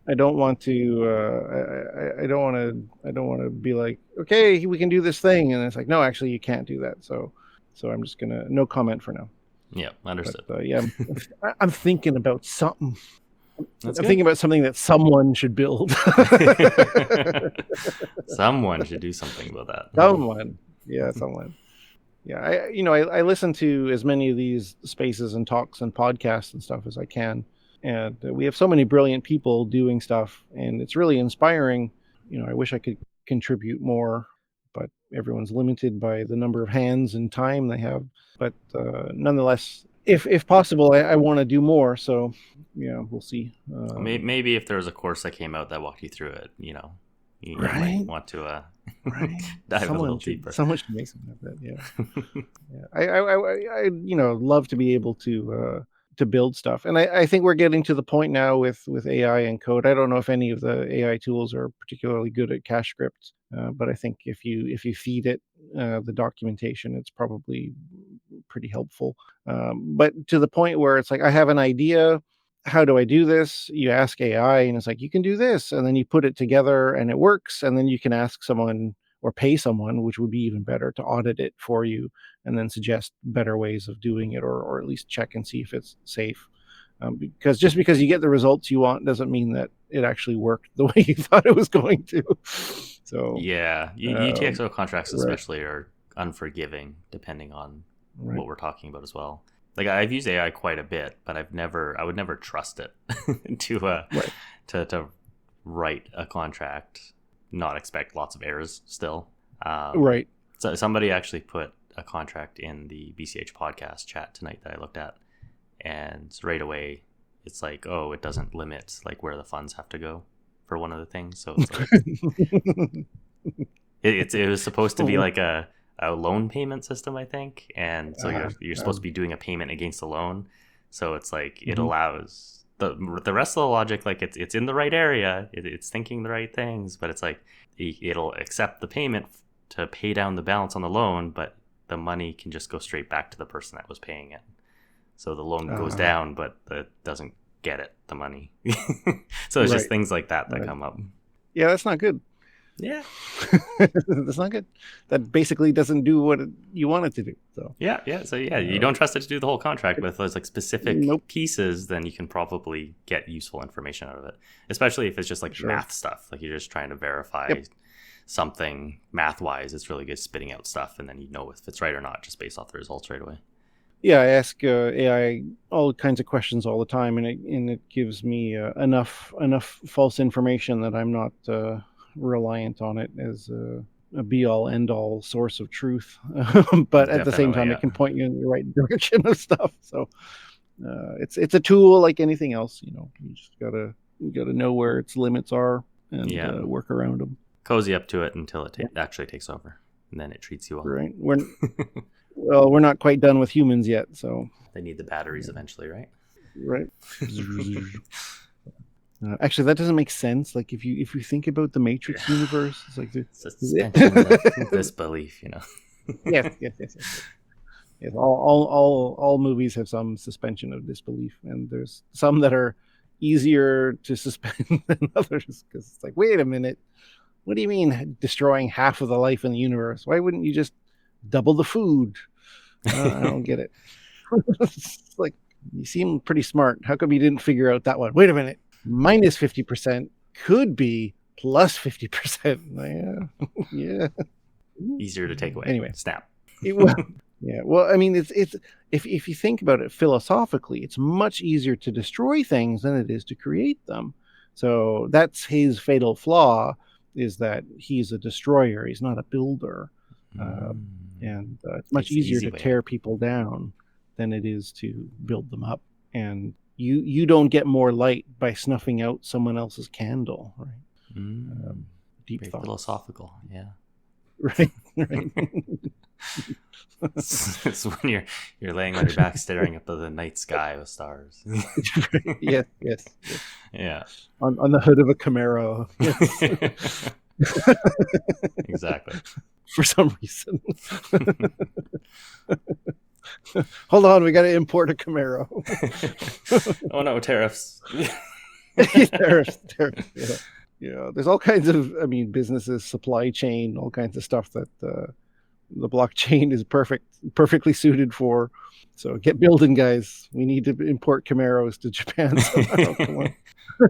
I don't want to. I don't want to be like, okay, we can do this thing, and it's like, no, actually, you can't do that. So I'm just gonna no comment for now. Yeah, understood. But, I'm thinking about something. I'm thinking about something that someone should build. Someone should do something about that. Someone. Yeah, I listen to as many of these spaces and talks and podcasts and stuff as I can, and we have so many brilliant people doing stuff, and it's really inspiring. I wish I could contribute more, but everyone's limited by the number of hands and time they have. But nonetheless, if possible, I want to do more. So we'll see. Maybe if there was a course that came out that walked you through it, you might want to dive a little deeper. Someone should make something of that. Yeah. I love to be able to build stuff, and I think we're getting to the point now with AI and code. I don't know if any of the AI tools are particularly good at cache scripts, but I think if you feed it the documentation, it's probably pretty helpful. But to the point where it's like, I have an idea. How do I do this? You ask AI, and it's like, you can do this, and then you put it together, and it works, and then you can ask someone or pay someone, which would be even better, to audit it for you, and then suggest better ways of doing it, or at least check and see if it's safe. Because just because you get the results you want doesn't mean that it actually worked the way you thought it was going to. So yeah, UTXO contracts especially are unforgiving depending on what we're talking about as well. Like, I've used AI quite a bit, but I would never trust it to write a contract, not expect lots of errors still. Right. So somebody actually put a contract in the BCH podcast chat tonight that I looked at, and right away it's like, oh, it doesn't limit like where the funds have to go for one of the things. So it's like, it was supposed to be like a loan payment system, I think, and so you're supposed to be doing a payment against the loan. So it's like it allows the rest of the logic, like it's in the right area, it's thinking the right things, but it's like it'll accept the payment to pay down the balance on the loan, but the money can just go straight back to the person that was paying it. So the loan goes down, but it doesn't get the money. So it's just things like that come up. Yeah, that's not good. Yeah. That's not good. That basically doesn't do what you want it to do. So So you don't trust it to do the whole contract, but if there's like specific pieces, then you can probably get useful information out of it. Especially if it's just like math stuff. Like you're just trying to verify something math-wise. It's really good spitting out stuff, and then you know if it's right or not just based off the results right away. Yeah, I ask AI all kinds of questions all the time, and it gives me enough false information that I'm not reliant on it as a be all end all source of truth, but at the same time, it can point you in the right direction of stuff. So it's a tool like anything else. You just gotta know where its limits are and work around them. Cozy up to it until it actually takes over, and then it treats you well. Right. We're not quite done with humans yet, so they need the batteries eventually, right? Right. Actually, that doesn't make sense. Like if you think about the Matrix universe, it's like suspension of disbelief, Yes. All movies have some suspension of disbelief, and there's some that are easier to suspend than others because it's like, wait a minute, what do you mean destroying half of the life in the universe? Why wouldn't you just double the food? I don't get it. It's like, you seem pretty smart. How come you didn't figure out that one? Wait a minute. Minus 50% could be plus 50%. Yeah. Easier to take away. Anyway, snap. Well, I mean, it's if you think about it philosophically, it's much easier to destroy things than it is to create them. So that's his fatal flaw, is that he's a destroyer. He's not a builder. And it's much easier to tear people down than it is to build them up. And you don't get more light by snuffing out someone else's candle, right? Deep Very thoughts. Philosophical, yeah. Right. It's when you're laying on your back staring up at the night sky with stars. Yes. Yeah. On the hood of a Camaro. Yes. Exactly. For some reason. Hold on, we got to import a Camaro. Oh no, tariffs. Tariffs. Yeah. There's all kinds of, businesses, supply chain, all kinds of stuff that the blockchain is perfectly suited for. So get building, guys. We need to import Camaros to Japan. So, come on.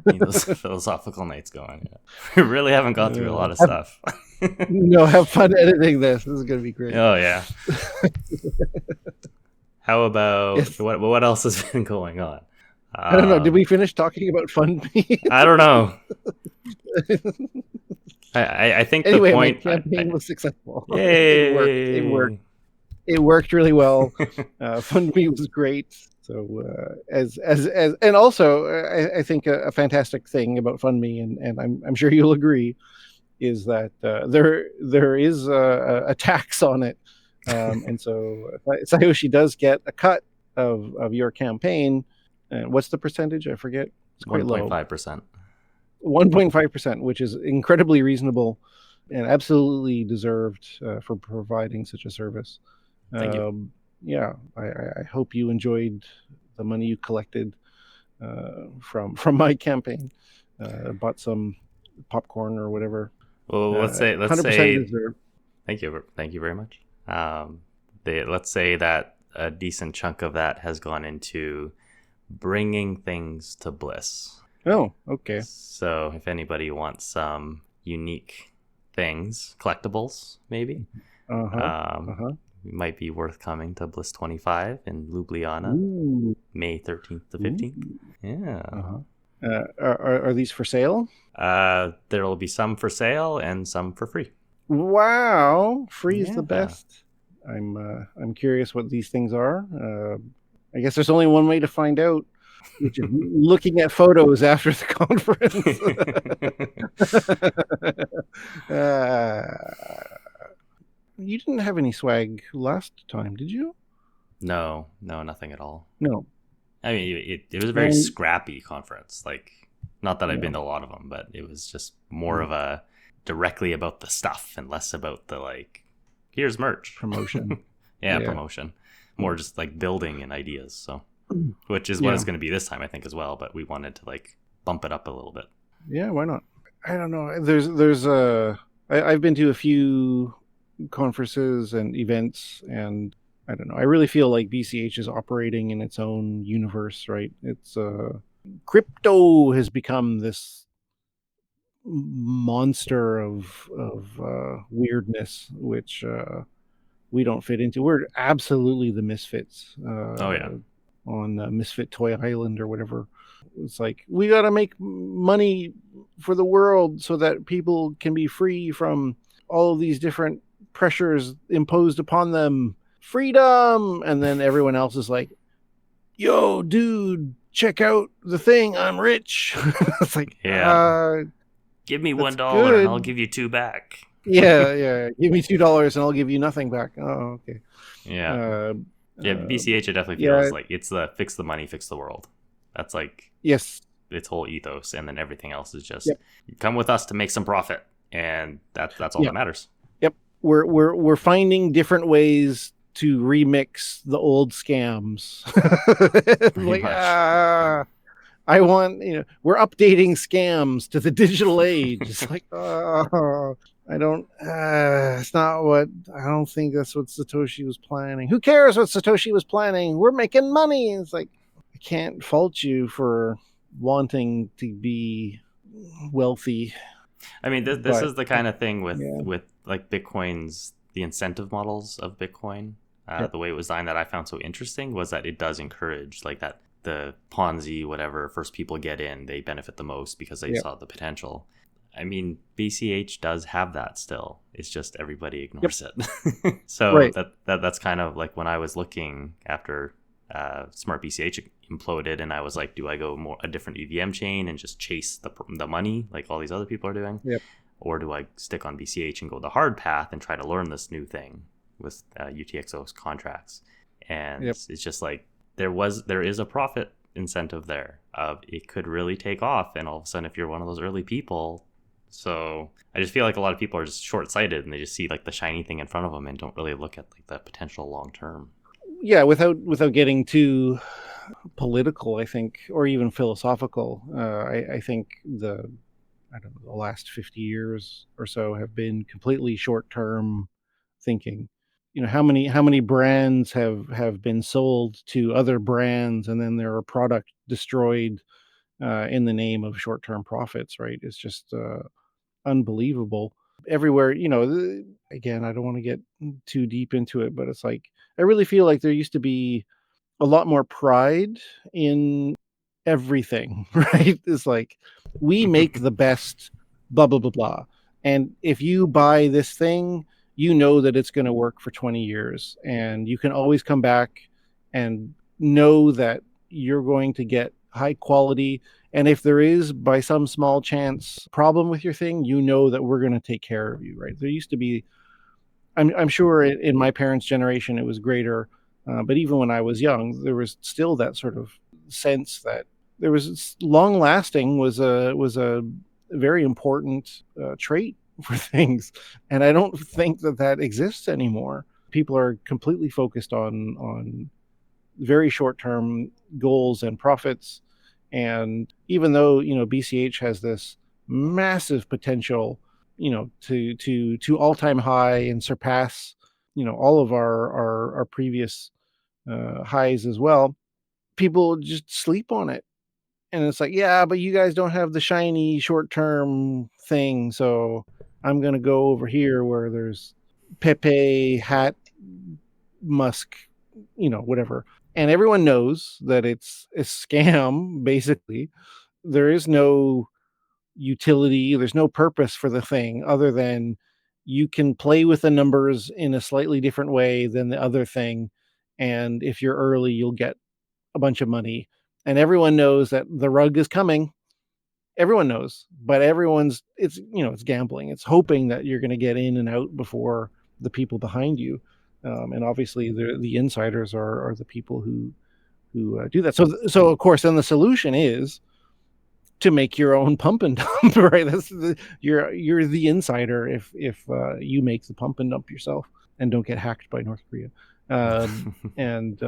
Need those philosophical nights going. Yeah. We really haven't gone through a lot of stuff. No, have fun editing this. This is going to be great. Oh yeah. How about what else has been going on? I don't know. Did we finish talking about fundme? I don't know. I think anyway, the point my campaign was successful. Yay! It worked really well. fundme was great. So and also I think a fantastic thing about fundme, and I'm sure you'll agree, is that there is a tax on it, and so Sayoshi does get a cut of your campaign. What's the percentage? I forget. It's quite 1.5%. 1.5%, which is incredibly reasonable and absolutely deserved for providing such a service. Thank you. Yeah, I hope you enjoyed the money you collected from my campaign. Bought some popcorn or whatever. Well, let's say deserved. Thank you very much. Let's say that a decent chunk of that has gone into bringing things to Bliss. Oh, okay. So if anybody wants some unique things, collectibles, maybe, it might be worth coming to Bliss25 in Ljubljana. Ooh. May 13th to 15th. Ooh. Yeah. Are these for sale? There will be some for sale and some for free. Wow, free is the best. I'm curious what these things are. I guess there's only one way to find out, which is looking at photos after the conference. You didn't have any swag last time, did you? No, nothing at all. No. I mean, it was a very scrappy conference. Like, not that I've been to a lot of them, but it was just more of a directly about the stuff and less about the, like, here's merch. Promotion. Yeah, promotion. More just like building and ideas. So, which is what it's going to be this time, I think, as well. But we wanted to like bump it up a little bit. Yeah, why not? I don't know. I've been to a few conferences and events, and I don't know. I really feel like BCH is operating in its own universe, right? It's crypto has become this monster of weirdness, which we don't fit into. We're absolutely the misfits. On Misfit Toy Island or whatever. It's like, we got to make money for the world so that people can be free from all of these different pressures imposed upon them. Freedom. And then everyone else is like, yo, dude, check out the thing. I'm rich. It's like, give me that's $1 and I'll good. give you $2 back. Yeah. Give me $2 and I'll give you nothing back. Oh, okay. Yeah. BCH, it definitely feels like it's the fix the money, fix the world. That's like yes, its whole ethos, and then everything else is just come with us to make some profit, and that's all that matters. Yep, we're finding different ways to remix the old scams. Like, I want, we're updating scams to the digital age. It's like, I don't think that's what Satoshi was planning. Who cares what Satoshi was planning? We're making money. It's like, I can't fault you for wanting to be wealthy. I mean, this is the kind of thing with like Bitcoin's, the incentive models of Bitcoin. The way it was designed that I found so interesting was that it does encourage like that the Ponzi, whatever, first people get in, they benefit the most because they saw the potential. I mean, BCH does have that still. It's just everybody ignores it. So that's kind of like when I was looking after Smart BCH imploded, and I was like, do I go a different EVM chain and just chase the money like all these other people are doing? Or do I stick on BCH and go the hard path and try to learn this new thing with UTXO's contracts? And it's just like there is a profit incentive there of it could really take off, and all of a sudden if you're one of those early people. So I just feel like a lot of people are just short-sighted and they just see like the shiny thing in front of them and don't really look at like the potential long term. Yeah, without getting too political, I think, or even philosophical, I think the last 50 years or so have been completely short-term thinking. How many brands have been sold to other brands, and then their product destroyed in the name of short-term profits, right? It's just unbelievable. Everywhere, again, I don't want to get too deep into it, but it's like, I really feel like there used to be a lot more pride in everything, right? It's like, we make the best blah, blah, blah, blah. And if you buy this thing, you know that it's going to work for 20 years. And you can always come back and know that you're going to get high quality. And if there is, by some small chance, problem with your thing, you know that we're going to take care of you, right? There used to be, I'm sure in my parents' generation, it was greater. But even when I was young, there was still that sort of sense that there was long lasting was a very important trait for things. And I don't think that exists anymore. People are completely focused on very short-term goals and profits. And even though, BCH has this massive potential, to all-time high and surpass, all of our previous highs as well, people just sleep on it. And it's like, yeah, but you guys don't have the shiny short-term thing. So I'm going to go over here where there's Pepe, Hat, Musk, whatever. And everyone knows that it's a scam, basically. There is no utility, there's no purpose for the thing other than you can play with the numbers in a slightly different way than the other thing. And if you're early, you'll get a bunch of money. And everyone knows that the rug is coming. Everyone knows, but it's gambling. It's hoping that you're going to get in and out before the people behind you. And obviously the insiders are the people who do that. So of course, then the solution is to make your own pump and dump, right? You're the insider if you make the pump and dump yourself and don't get hacked by North Korea. And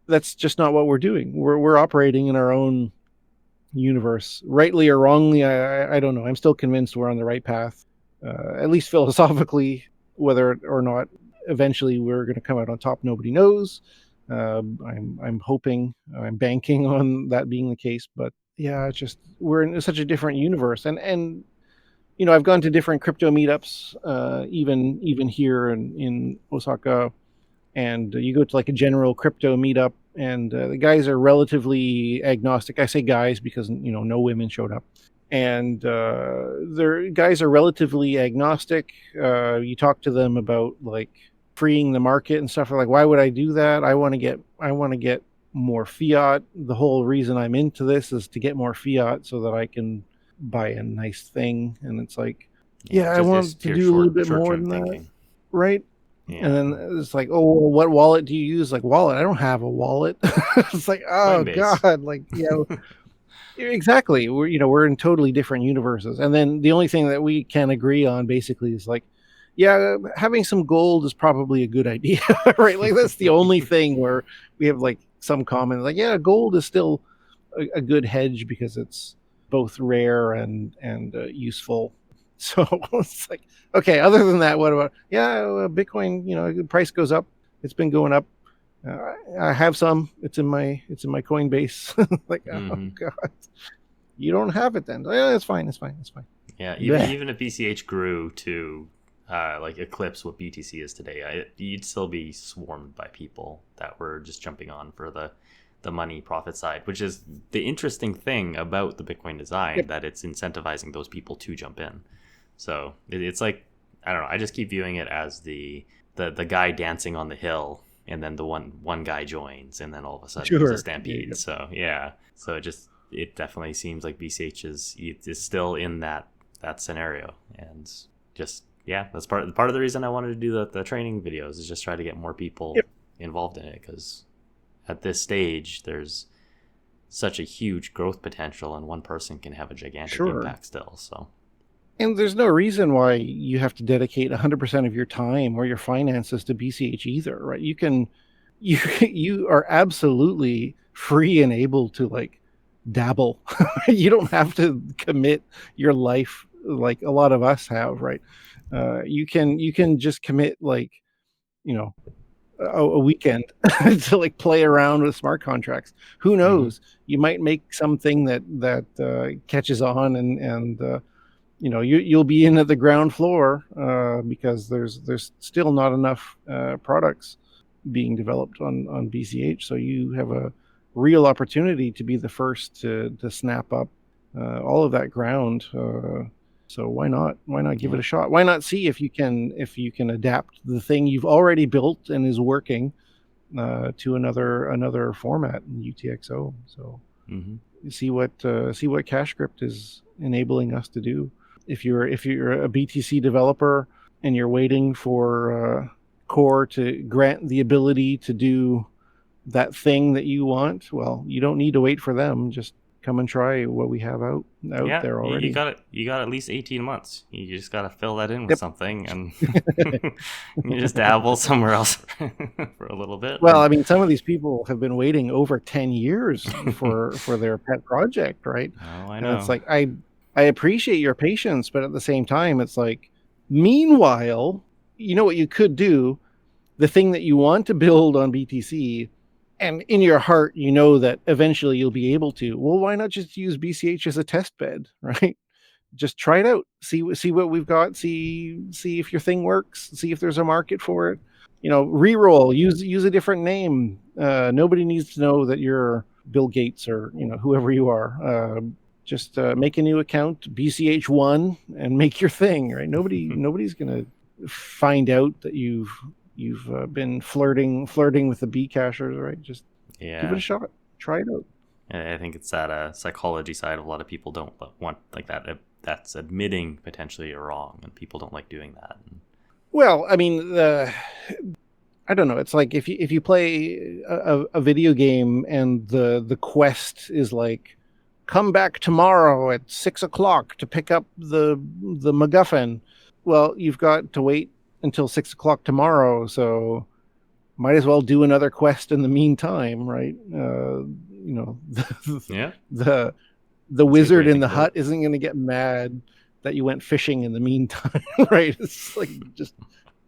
that's just not what we're doing. We're operating in our own universe, rightly or wrongly. I don't know. I'm still convinced we're on the right path, at least philosophically. Whether or not eventually we're going to come out on top, nobody knows. I'm hoping, I'm banking on that being the case. But yeah, it's just we're in such a different universe, and I've gone to different crypto meetups, even here in Osaka. And you go to like a general crypto meetup, and the guys are relatively agnostic. I say guys because no women showed up. and their guys are relatively agnostic. You talk to them about like freeing the market and stuff. They're like, why would I do that? I want to get more fiat. The whole reason I'm into this is to get more fiat so that I can buy a nice thing. And it's like, yeah, I want to do a little bit more than that, right? Yeah. And then it's like, oh, well, what wallet do you use? Like, wallet? I don't have a wallet. It's like, oh God, like, you know, exactly. We're in totally different universes. And then the only thing that we can agree on basically is like, yeah, having some gold is probably a good idea, right? Like that's the only thing where we have like some common, like, yeah, gold is still a good hedge because it's both rare and useful. So it's like, okay, other than that, what about, Bitcoin, the price goes up. It's been going up. I have some, it's in my Coinbase. Like, oh God, you don't have it then. Yeah, it's fine. Yeah. Even if BCH grew to like eclipse what BTC is today, you'd still be swarmed by people that were just jumping on for the money profit side, which is the interesting thing about the Bitcoin design, that it's incentivizing those people to jump in. So it's like, I don't know, I just keep viewing it as the guy dancing on the hill, and then the one guy joins, and then all of a sudden there's a stampede. Yeah. So yeah, so it definitely seems like BCH is still in that scenario, and just, yeah, that's part of the reason I wanted to do the training videos, is just try to get more people involved in it, because at this stage there's such a huge growth potential, and one person can have a gigantic impact still. So, and there's no reason why you have to dedicate 100% of your time or your finances to BCH either, right? You are absolutely free and able to like dabble. You don't have to commit your life like a lot of us have, right? You can just commit like, a weekend to like play around with smart contracts. Who knows? You might make something that catches on, and you'll be in at the ground floor because there's still not enough products being developed on BCH. So you have a real opportunity to be the first to snap up all of that ground. So why not give it a shot? Why not see if you can adapt the thing you've already built and is working to another format in UTXO. So see what CashScript is enabling us to do. If you're a BTC developer and you're waiting for Core to grant the ability to do that thing that you want, well, you don't need to wait for them. Just come and try what we have out there already. You got at least 18 months. You just got to fill that in with something, and you just dabble somewhere else for a little bit. Well, I mean, some of these people have been waiting over 10 years for their pet project, right? Oh, I know. And it's like, I appreciate your patience, but at the same time, it's like, meanwhile, you know what you could do? The thing that you want to build on BTC, and in your heart, you know that eventually you'll be able to. Well, why not just use BCH as a test bed, right? Just try it out. See what we've got. See if your thing works. See if there's a market for it. Reroll. Use a different name. Nobody needs to know that you're Bill Gates or whoever you are. Just make a new account, BCH1, and make your thing, right? Nobody's gonna find out that you've been flirting with the B cachers, right? Just give it a shot. Try it out. I think it's that psychology side of a lot of people don't want like that. That's admitting potentially you're wrong, and people don't like doing that. Well, I mean, I don't know. It's like if you play a video game and the quest is like, come back tomorrow at 6:00 to pick up the MacGuffin. Well, you've got to wait until 6:00 tomorrow, so might as well do another quest in the meantime, right? The wizard in the hut isn't going to get mad that you went fishing in the meantime, right? It's like, just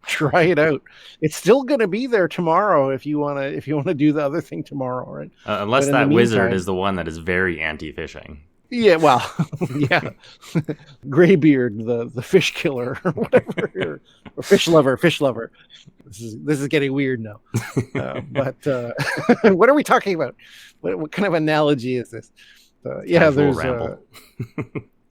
try it out. It's still going to be there tomorrow if you want to do the other thing tomorrow, right? Unless that wizard is the one that is very anti-fishing. Yeah, well, yeah. Graybeard, the fish killer, or whatever, or fish lover. This is getting weird now. But what are we talking about? What kind of analogy is this? There's ramble.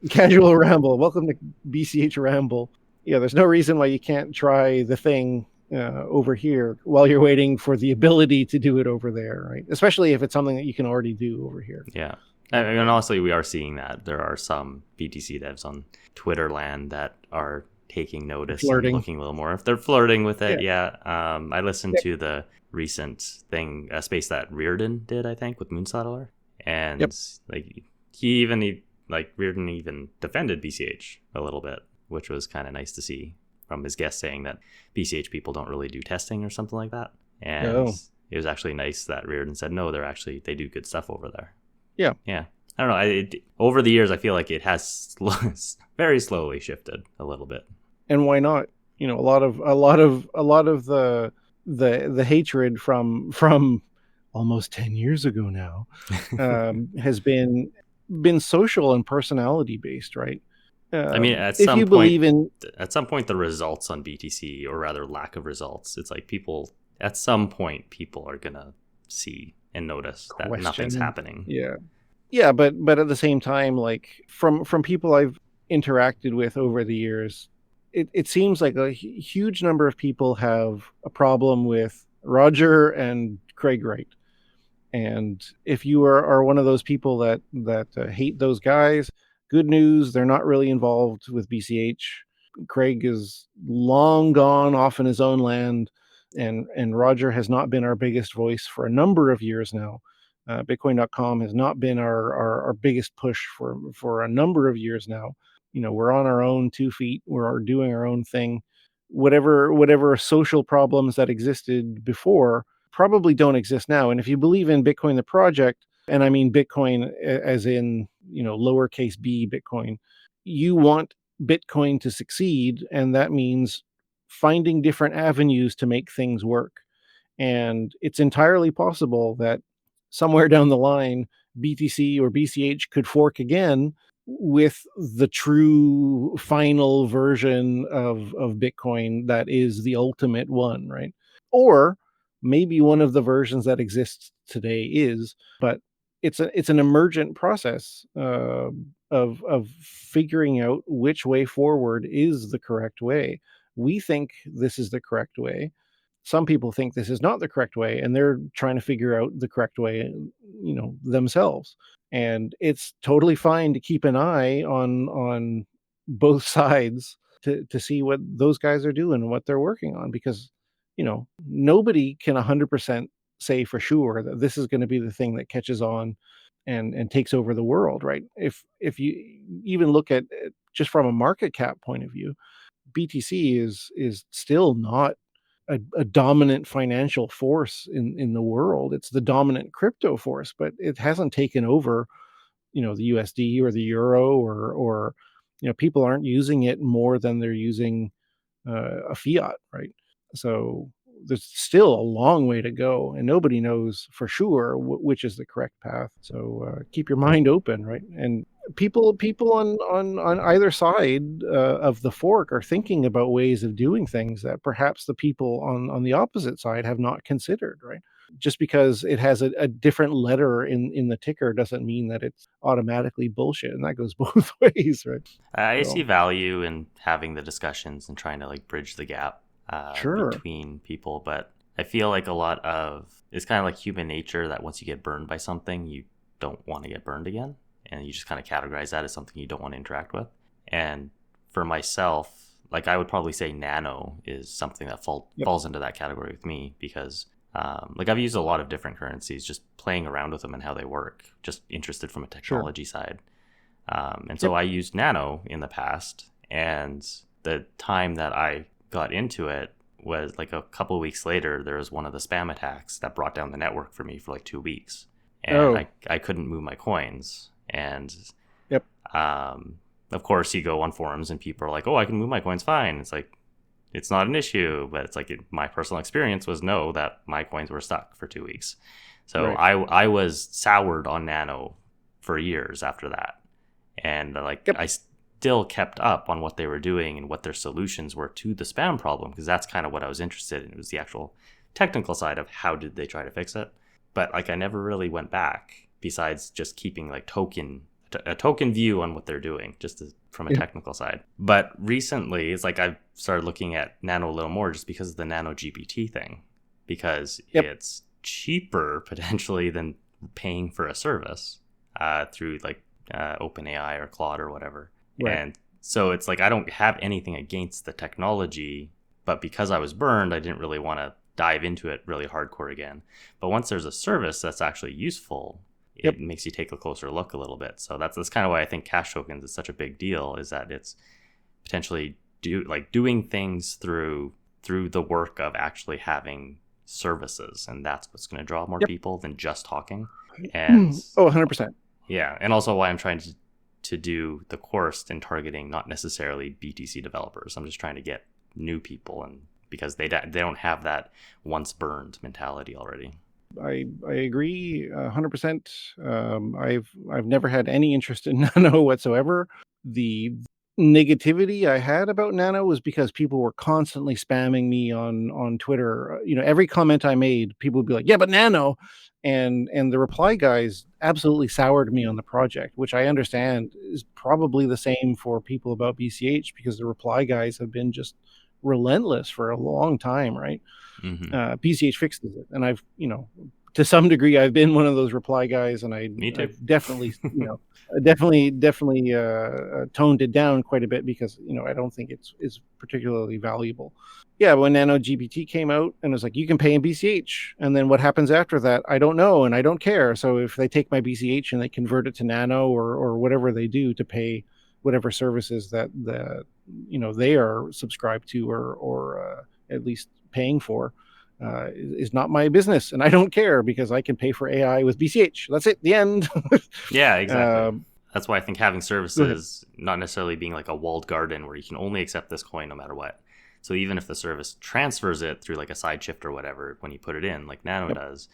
Casual ramble. Welcome to BCH Ramble. Yeah, there's no reason why you can't try the thing over here while you're waiting for the ability to do it over there, right? Especially if it's something that you can already do over here. Yeah. I mean, honestly, we are seeing that. There are some BTC devs on Twitter land that are taking notice Flirting. and looking a little more. If they're flirting with it, Yeah. I listened to the recent thing, a space that Reardon did, I think, with Moonsettler. And Yep. like Reardon even defended BCH a little bit, which was kind of nice to see from his guest saying that BCH people don't really do testing or something like that. And it was actually nice that Reardon said, no, they do good stuff over there. Yeah. Yeah. I don't know. Over the years, I feel like it has very slowly shifted a little bit. And why not? You know, a lot of the hatred from almost 10 years ago now has been social and personality based, right? I mean, at some point, the results on BTC, or rather lack of results, it's like at some point, people are gonna see and notice that nothing's happening. Yeah, but at the same time, like from people I've interacted with over the years, it seems like a huge number of people have a problem with Roger and Craig Wright. And if you are one of those people that hate those guys, good news, they're not really involved with BCH. Craig is long gone off in his own land, and Roger has not been our biggest voice for a number of years now. Bitcoin.com has not been our biggest push for a number of years now. You know, we're on our own 2 feet. We're doing our own thing. Whatever social problems that existed before probably don't exist now. And if you believe in Bitcoin the project, and I mean Bitcoin as in, you know, lowercase b Bitcoin, you want Bitcoin to succeed, and that means finding different avenues to make things work. And it's entirely possible that somewhere down the line, BTC or BCH could fork again with the true final version of Bitcoin that is the ultimate one, right? Or maybe one of the versions that exists today is, but it's an emergent process of figuring out which way forward is the correct way. We think this is the correct way. Some people think this is not the correct way, and they're trying to figure out the correct way, you know, themselves. And it's totally fine to keep an eye on both sides to see what those guys are doing and what they're working on, because, you know, nobody can 100% say for sure that this is going to be the thing that catches on and takes over the world, right? If you even look at it just from a market cap point of view, BTC is still not a dominant financial force in the world. It's the dominant crypto force, but it hasn't taken over, you know, the USD or the euro, or you know, people aren't using it more than they're using a fiat, right? So there's still a long way to go, and nobody knows for sure which is the correct path. So keep your mind open, right? And people on either side of the fork are thinking about ways of doing things that perhaps the people on the opposite side have not considered, right? Just because it has a different letter in the ticker doesn't mean that it's automatically bullshit, and that goes both ways, right? I see value in having the discussions and trying to like bridge the gap between people, but I feel like it's kind of like human nature that once you get burned by something, you don't want to get burned again, and you just kind of categorize that as something you don't want to interact with. And for myself, like I would probably say Nano is something that falls into that category with me, because like I've used a lot of different currencies, just playing around with them and how they work, just interested from a technology side. And so I used Nano in the past, and the time that I got into it was like a couple of weeks later, there was one of the spam attacks that brought down the network for me for like 2 weeks, and I couldn't move my coins. And of course you go on forums and people are like, oh, I can move my coins fine. It's like, it's not an issue, but it's like my personal experience was that my coins were stuck for 2 weeks. So I was soured on Nano for years after that. And I still kept up on what they were doing and what their solutions were to the spam problem, because that's kind of what I was interested in. It was the actual technical side of how did they try to fix it. But like I never really went back, besides just keeping like token a token view on what they're doing, just from a technical side. But recently, it's like I've started looking at Nano a little more just because of the Nano GPT thing, because it's cheaper potentially than paying for a service through like OpenAI or Claude or whatever. Right. And so it's like I don't have anything against the technology, but because I was burned, I didn't really want to dive into it really hardcore again. But once there's a service that's actually useful, it makes you take a closer look a little bit. So that's kind of why I think cash tokens is such a big deal, is that it's potentially doing things through the work of actually having services, and that's what's going to draw more people than just talking. And 100%. Yeah, and also why I'm trying to do the course and targeting not necessarily BTC developers. I'm just trying to get new people, and because they don't have that once burned mentality already. I agree 100%. I've never had any interest in Nano whatsoever. The negativity I had about Nano was because people were constantly spamming me on Twitter. Every comment I made, people would be like, "Yeah, but Nano," and the reply guys absolutely soured me on the project, which I understand is probably the same for people about BCH, because the reply guys have been just relentless for a long time, right? BCH fixes it, and I've to some degree I've been one of those reply guys, and I've definitely definitely toned it down quite a bit, because I don't think it's particularly valuable. Yeah, when Nano GPT came out and it was like, you can pay in BCH, and then what happens after that, I don't know, and I don't care. So if they take my BCH and they convert it to Nano or whatever they do to pay whatever services that they are subscribed to or at least paying for, is not my business, and I don't care, because I can pay for AI with BCH. That's it. The end. Yeah, exactly. That's why I think having services, not necessarily being like a walled garden where you can only accept this coin no matter what. So even if the service transfers it through like a side shift or whatever, when you put it in, like Nano does,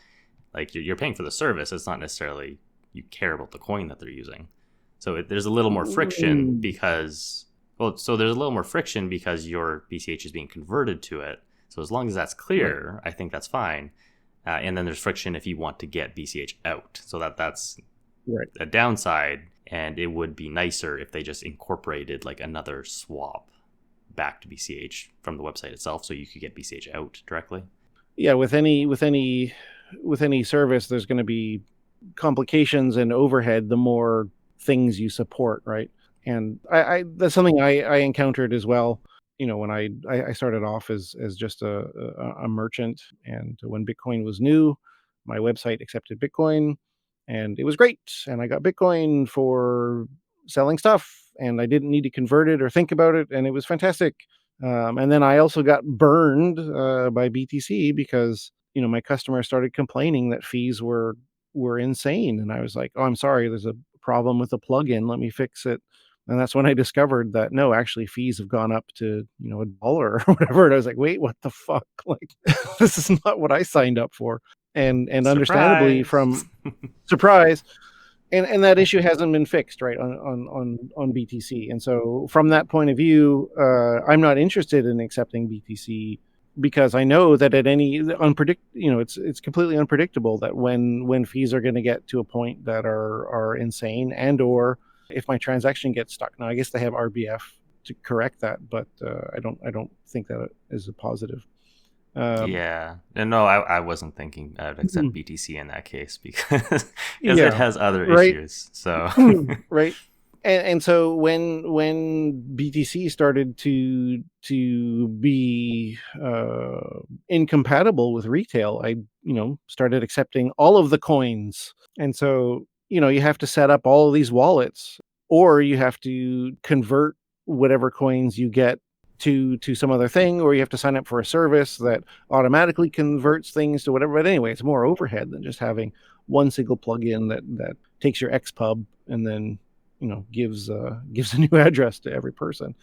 like you're paying for the service. It's not necessarily you care about the coin that they're using. So there's a little more friction because your BCH is being converted to it. So as long as that's clear, I think that's fine. And then there's friction if you want to get BCH out. So that's a downside. And it would be nicer if they just incorporated like another swap back to BCH from the website itself, so you could get BCH out directly. Yeah, with any service, there's going to be complications and overhead the more things you support, right? And I that's something I encountered as well. When I started off as just a merchant, and when Bitcoin was new, my website accepted Bitcoin, and it was great. And I got Bitcoin for selling stuff, and I didn't need to convert it or think about it, and it was fantastic. And then I also got burned by BTC because my customers started complaining that fees were insane, and I was like, "Oh, I'm sorry, there's a problem with the plugin. Let me fix it." And that's when I discovered that no, actually fees have gone up to $1 or whatever. And I was like, "Wait, what the fuck? Like, this is not what I signed up for." And understandably, from surprise. And that issue hasn't been fixed, right, on BTC. And so from that point of view, I'm not interested in accepting BTC, because I know that at any it's completely unpredictable that when fees are going to get to a point that are insane, and or if my transaction gets stuck. Now I guess they have RBF to correct that, but I don't think that is a positive. Yeah, and no, I wasn't thinking I'd accept BTC in that case, because it has other issues. So right, and so when BTC started to be incompatible with retail, I started accepting all of the coins, and so you have to set up all of these wallets, or you have to convert whatever coins you get to some other thing, or you have to sign up for a service that automatically converts things to whatever. But anyway, it's more overhead than just having one single plugin that takes your XPub and then gives a new address to every person.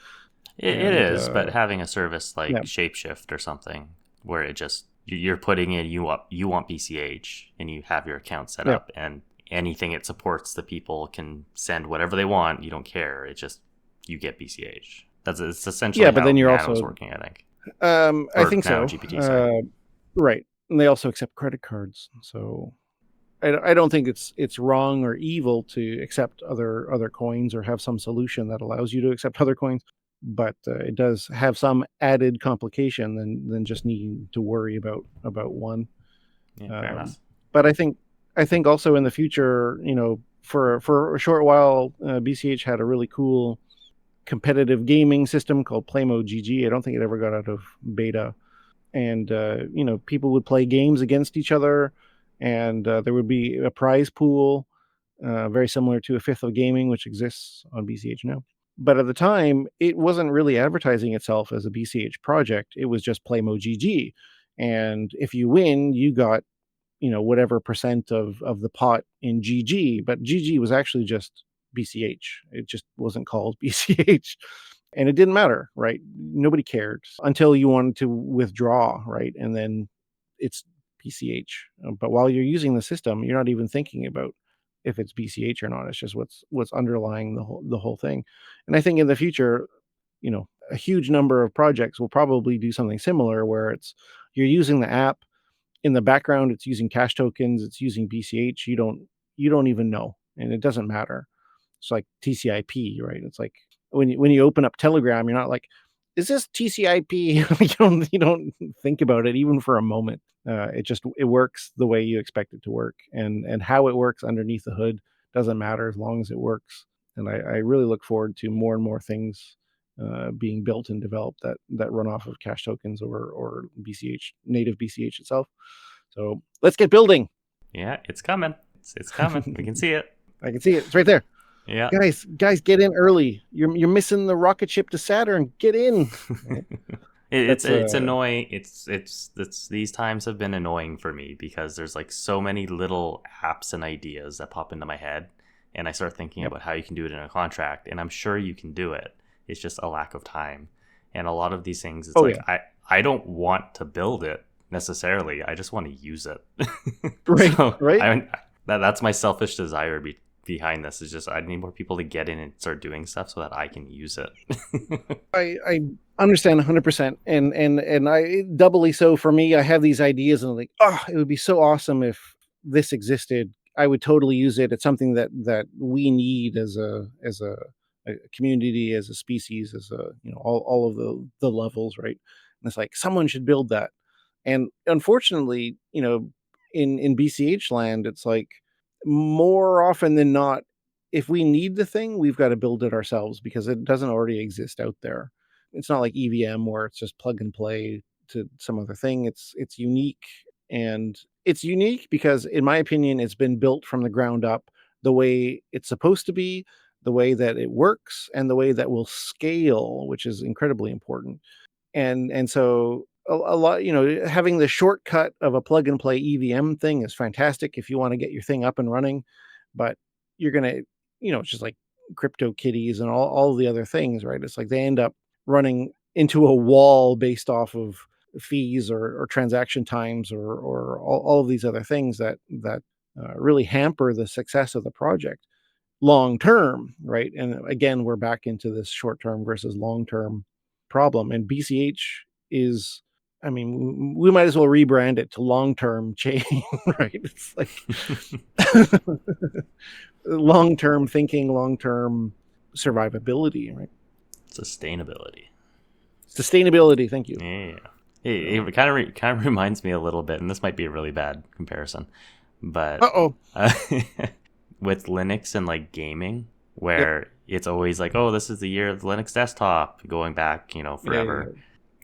It is, but having a service like Shapeshift or something where it just you're putting in you want BCH and you have your account set up, and anything it supports, the people can send whatever they want. You don't care. It's just you get BCH. It's essentially but then you're Nano's also working, I think. I think Nano so. GPT, right, and they also accept credit cards. So I don't think it's wrong or evil to accept other coins or have some solution that allows you to accept other coins, but it does have some added complication than just needing to worry about one. Yeah, fair enough. But I think also in the future, for a short while, BCH had a really cool competitive gaming system called Playmo GG. I don't think it ever got out of beta, and people would play games against each other, and there would be a prize pool, very similar to a fifth of gaming, which exists on BCH now. But at the time, it wasn't really advertising itself as a BCH project. It was just Playmo GG, and if you win, you got whatever percent of the pot in GG, but GG was actually just BCH. It just wasn't called BCH. And it didn't matter, right? Nobody cared until you wanted to withdraw, right? And then it's BCH. But while you're using the system, you're not even thinking about if it's BCH or not. It's just what's underlying the whole thing. And I think in the future, a huge number of projects will probably do something similar where you're using the app in the background, it's using cash tokens, it's using BCH. You don't even know, and it doesn't matter. It's like TCIP, right? It's like when you open up Telegram, you're not like, is this TCIP? You don't think about it even for a moment. It works the way you expect it to work, and how it works underneath the hood doesn't matter as long as it works. And I really look forward to more and more things being built and developed that run off of cash tokens or BCH, native BCH itself. So let's get building. Yeah, it's coming. It's coming. We can see it. I can see it. It's right there. Yeah. Guys, get in early. You're missing the rocket ship to Saturn. Get in. It's annoying. It's these times have been annoying for me because there's like so many little apps and ideas that pop into my head, and I start thinking about how you can do it in a contract, and I'm sure you can do it. It's just a lack of time. And a lot of these things, it's I don't want to build it necessarily. I just want to use it. Right. So right. That's my selfish desire behind this, is just I need more people to get in and start doing stuff so that I can use it. I understand 100%. And I doubly so for me. I have these ideas and I'm like, it would be so awesome if this existed. I would totally use it. It's something that we need as a community, as a species, as all of the levels, right? And it's like someone should build that. And unfortunately, in BCH land, it's like more often than not, if we need the thing, we've got to build it ourselves because it doesn't already exist out there. It's not like EVM where it's just plug and play to some other thing. It's unique, and it's unique because, in my opinion, it's been built from the ground up the way it's supposed to be, the way that it works, and the way that will scale, which is incredibly important. And so a lot, having the shortcut of a plug and play EVM thing is fantastic if you want to get your thing up and running, but you're going to, it's just like crypto kitties and all the other things, right? It's like they end up running into a wall based off of fees or transaction times or all of these other things that really hamper the success of the project long term, right? And again, we're back into this short term versus long term problem. And BCH is, I mean, we might as well rebrand it to long term chain, right? It's like long term thinking, long term survivability, right? Sustainability. Thank you. Yeah. It kind of reminds me a little bit, and this might be a really bad comparison, but with Linux and like gaming, where it's always like, oh, this is the year of the Linux desktop, going back, forever,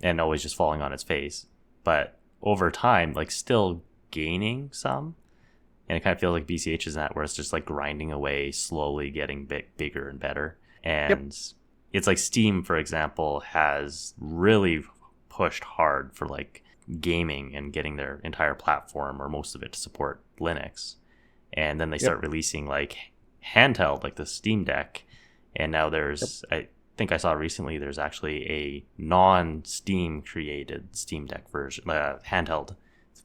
and always just falling on its face. But over time, like still gaining some, and it kind of feels like BCH is that, where it's just like grinding away, slowly getting bigger and better. And it's like Steam, for example, has really pushed hard for like gaming and getting their entire platform or most of it to support Linux. And then they start releasing like handheld, like the Steam Deck. And now there's, I think I saw recently, there's actually a non-Steam created Steam Deck version, handheld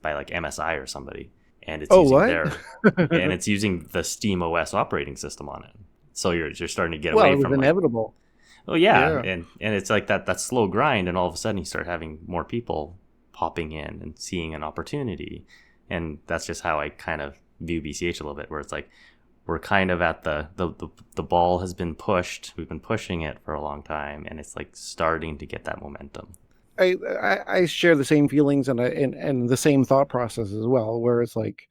by like MSI or somebody. And it's and it's using the Steam OS operating system on it. So you're starting to get away from inevitable. Oh yeah. And it's like that slow grind, and all of a sudden you start having more people popping in and seeing an opportunity. And that's just how I kind of view BCH a little bit, where it's like we're kind of at the ball has been pushed. We've been pushing it for a long time, and it's like starting to get that momentum. I share the same feelings and the same thought process as well, where it's like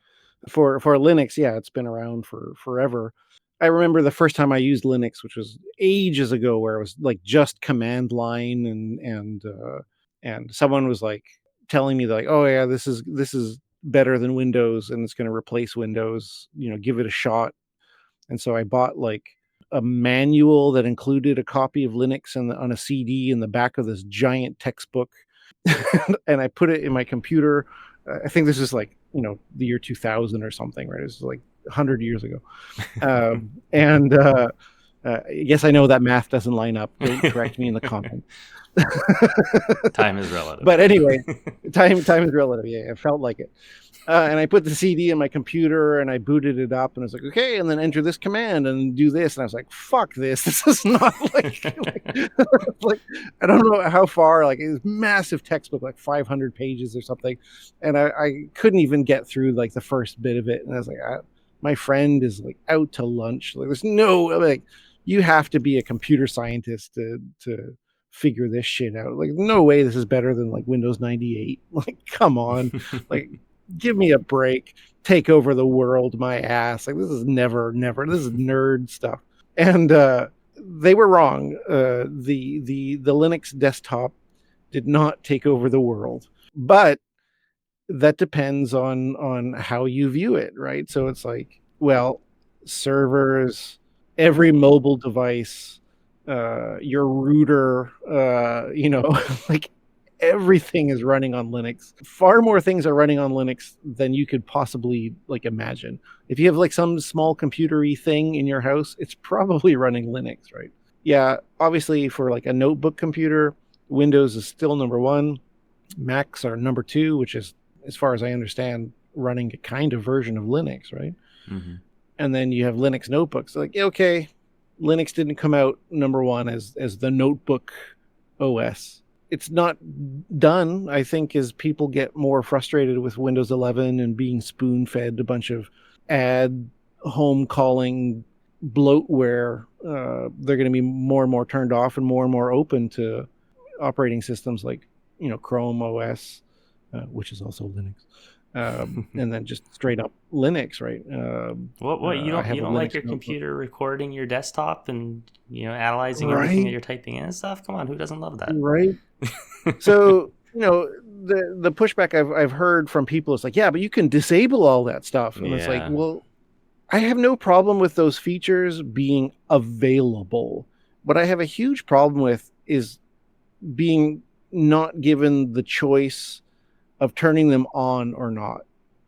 for Linux, yeah, it's been around for forever. I remember the first time I used Linux, which was ages ago, where it was like just command line and someone was like telling me like, oh yeah, this is better than Windows and it's going to replace Windows, give it a shot. And so I bought like a manual that included a copy of Linux on a CD in the back of this giant textbook. And I put it in my computer. I think this is like, the year 2000 or something, right? It was like 100 years ago. Yes, I know that math doesn't line up. Don't correct me in the comments. Time is relative. But anyway, time is relative. Yeah, it felt like it. And I put the CD in my computer and I booted it up and I was like, okay, and then enter this command and do this. And I was like, fuck this. This is not like I don't know how far, like it was massive textbook, like 500 pages or something. And I couldn't even get through like the first bit of it. And I was like, my friend is like out to lunch. Like there's no, like, you have to be a computer scientist to figure this shit out. Like no way this is better than like Windows 98. Like, come on. Like, give me a break. Take over the world, my ass. Like this is never. This is nerd stuff. And they were wrong. The Linux desktop did not take over the world, but that depends on how you view it, right? So it's like, well, servers, every mobile device, your router, like everything is running on Linux. Far more things are running on Linux than you could possibly like imagine. If you have like some small computery thing in your house, it's probably running Linux, right? Yeah, obviously for like a notebook computer, Windows is still number one. Macs are number two, which is, as far as I understand, running a kind of version of Linux, right? Mm-hmm. And then you have Linux notebooks. Like, okay, Linux didn't come out number one as the notebook OS. It's not done, I think, as people get more frustrated with Windows 11 and being spoon-fed a bunch of ad home calling bloatware. They're going to be more and more turned off and more open to operating systems like, Chrome OS, which is also Linux. And then just straight up Linux, right? What you don't like your computer recording your desktop and analyzing everything that you're typing in and stuff? Come on, who doesn't love that? Right. So the pushback I've heard from people is like, yeah, but you can disable all that stuff, and it's like, well, I have no problem with those features being available. What I have a huge problem with is being not given the choice of turning them on or not.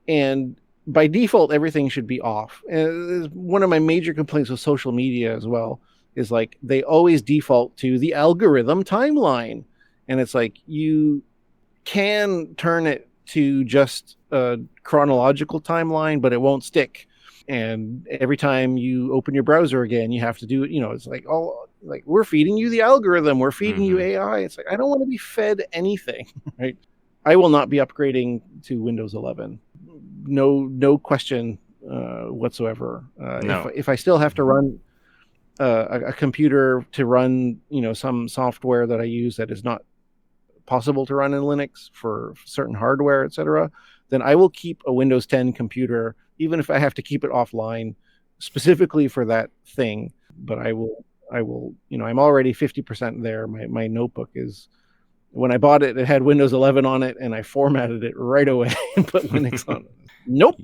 And by default, everything should be off. And one of my major complaints with social media as well is like they always default to the algorithm timeline. And it's like you can turn it to just a chronological timeline, but it won't stick. And every time you open your browser again, you have to do it. It's like, oh, like we're feeding you the algorithm. We're feeding you AI. It's like, I don't want to be fed anything, right? I will not be upgrading to Windows 11. No question whatsoever. No. If I still have to run a computer to run, some software that I use that is not possible to run in Linux for certain hardware, etc., then I will keep a Windows 10 computer, even if I have to keep it offline, specifically for that thing. But I will. I'm already 50% there. My notebook is. When I bought it, it had Windows 11 on it, and I formatted it right away and put Linux on it. Nope.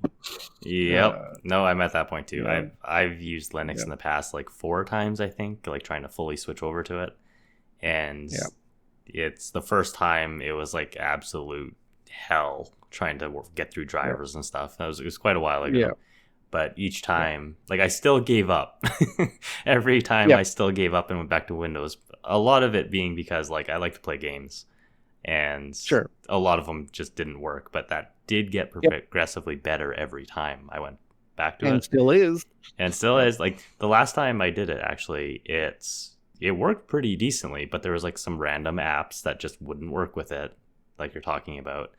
Yep. No, I'm at that point too. Yeah. I've used Linux in the past like 4 times, I think, like trying to fully switch over to it. And it's the first time it was like absolute hell trying to get through drivers and stuff. It was quite a while ago. Yeah. But each time, like I still gave up. Every time I still gave up and went back to Windows. A lot of it being because like I like to play games, and a lot of them just didn't work. But that did get progressively better every time I went back to it. And still is. And still is. Like the last time I did it, actually, it worked pretty decently. But there was like some random apps that just wouldn't work with it, like you're talking about.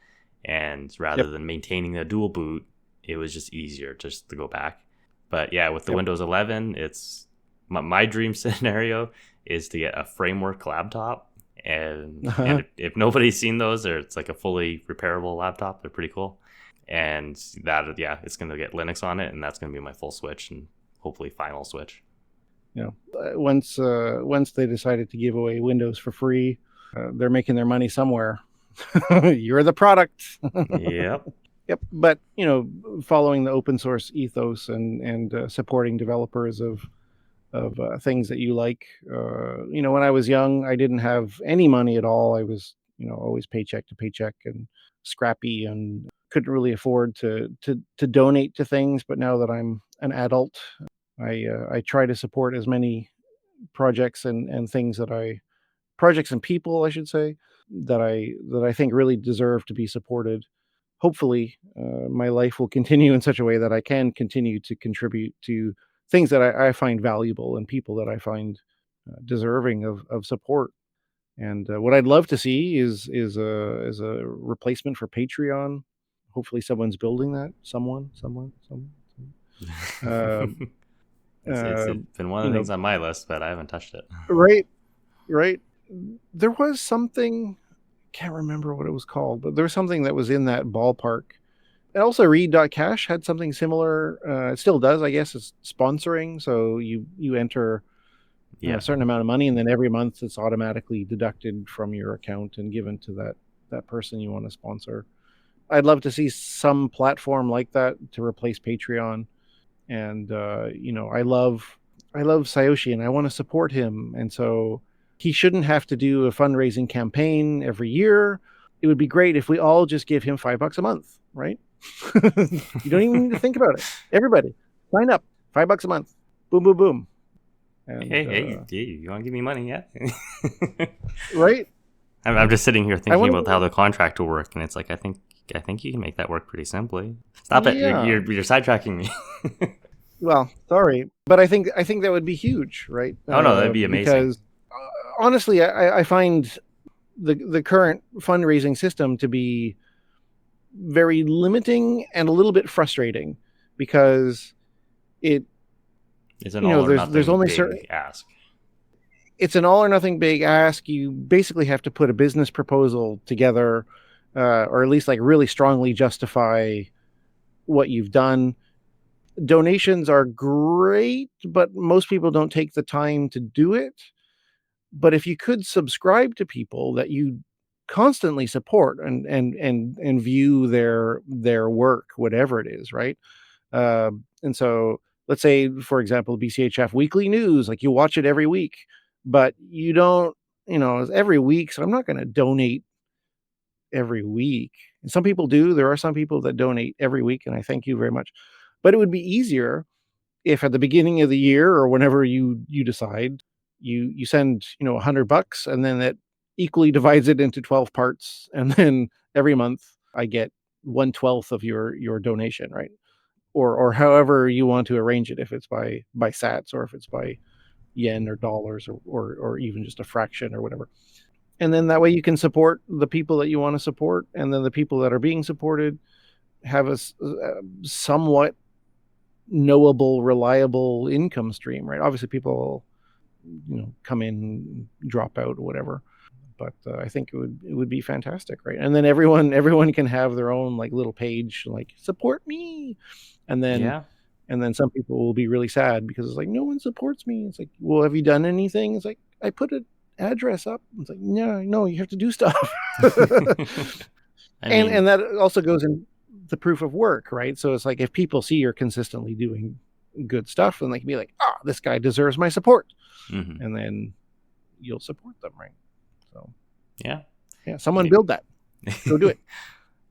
And rather than maintaining the dual boot, it was just easier just to go back. But yeah, with the Yep. Windows 11, it's my dream scenario is to get a framework laptop. And if nobody's seen those, or it's like a fully repairable laptop, they're pretty cool. And that, yeah, it's going to get Linux on it, and that's going to be my full switch and hopefully final switch. Once they decided to give away Windows for free, they're making their money somewhere. You're the product. Yep. Yep. But following the open source ethos and supporting developers of things that you like. When I was young, I didn't have any money at all. I was always paycheck to paycheck and scrappy, and couldn't really afford to donate to things. But now that I'm an adult, I try to support as many projects and things projects and people, I should say, that I think really deserve to be supported. Hopefully, my life will continue in such a way that I can continue to contribute to things that I find valuable and people that I find deserving of support. And what I'd love to see is a replacement for Patreon. Hopefully, someone's building that. Someone. Uh, It's been one of the things on my list, but I haven't touched it. Right. There was something, can't remember what it was called, but there was something that was in that ballpark. And also read.cash had something similar. It still does, I guess. It's sponsoring. So you enter a certain amount of money, and then every month it's automatically deducted from your account and given to that person you want to sponsor. I'd love to see some platform like that to replace Patreon. And I love Sayoshi, and I want to support him. And so he shouldn't have to do a fundraising campaign every year. It would be great if we all just give him $5 a month, right? You don't even need to think about it. Everybody, sign up. $5 a month. Boom, boom, boom. And, hey, you want to give me money? Yeah. Right? I'm just sitting here thinking about how the contract will work, and it's like I think you can make that work pretty simply. Stop it! You're sidetracking me. Well, sorry, but I think that would be huge, right? Oh no, that'd be amazing. Because honestly, I find the current fundraising system to be very limiting and a little bit frustrating, because it's an all or nothing there's only big ask. It's an all or nothing big ask. You basically have to put a business proposal together, or at least like really strongly justify what you've done. Donations are great, but most people don't take the time to do it. But if you could subscribe to people that you constantly support and view their work, whatever it is, right? And so let's say, for example, BCHF weekly news, like you watch it every week, but you don't, every week. So I'm not going to donate every week. And some people do. There are some people that donate every week, and I thank you very much. But it would be easier if at the beginning of the year, or whenever you decide, you send $100, and then that equally divides it into 12 parts, and then every month I get 1/12 of your donation, right? Or however you want to arrange it, if it's by sats, or if it's by yen or dollars, or even just a fraction or whatever. And then that way you can support the people that you want to support, and then the people that are being supported have a somewhat knowable, reliable income stream, right? Obviously people come in, drop out, or whatever, but I think it would be fantastic, right? And then everyone can have their own like little page, like support me, and then some people will be really sad because it's like no one supports me. It's like, well, have you done anything? It's like, I put an address up. It's like, no, you have to do stuff. And that also goes in the proof of work, right? So it's like if people see you're consistently doing good stuff, then they can be like, this guy deserves my support. Mm-hmm. And then you'll support them, right? So yeah, someone build that. Go do it.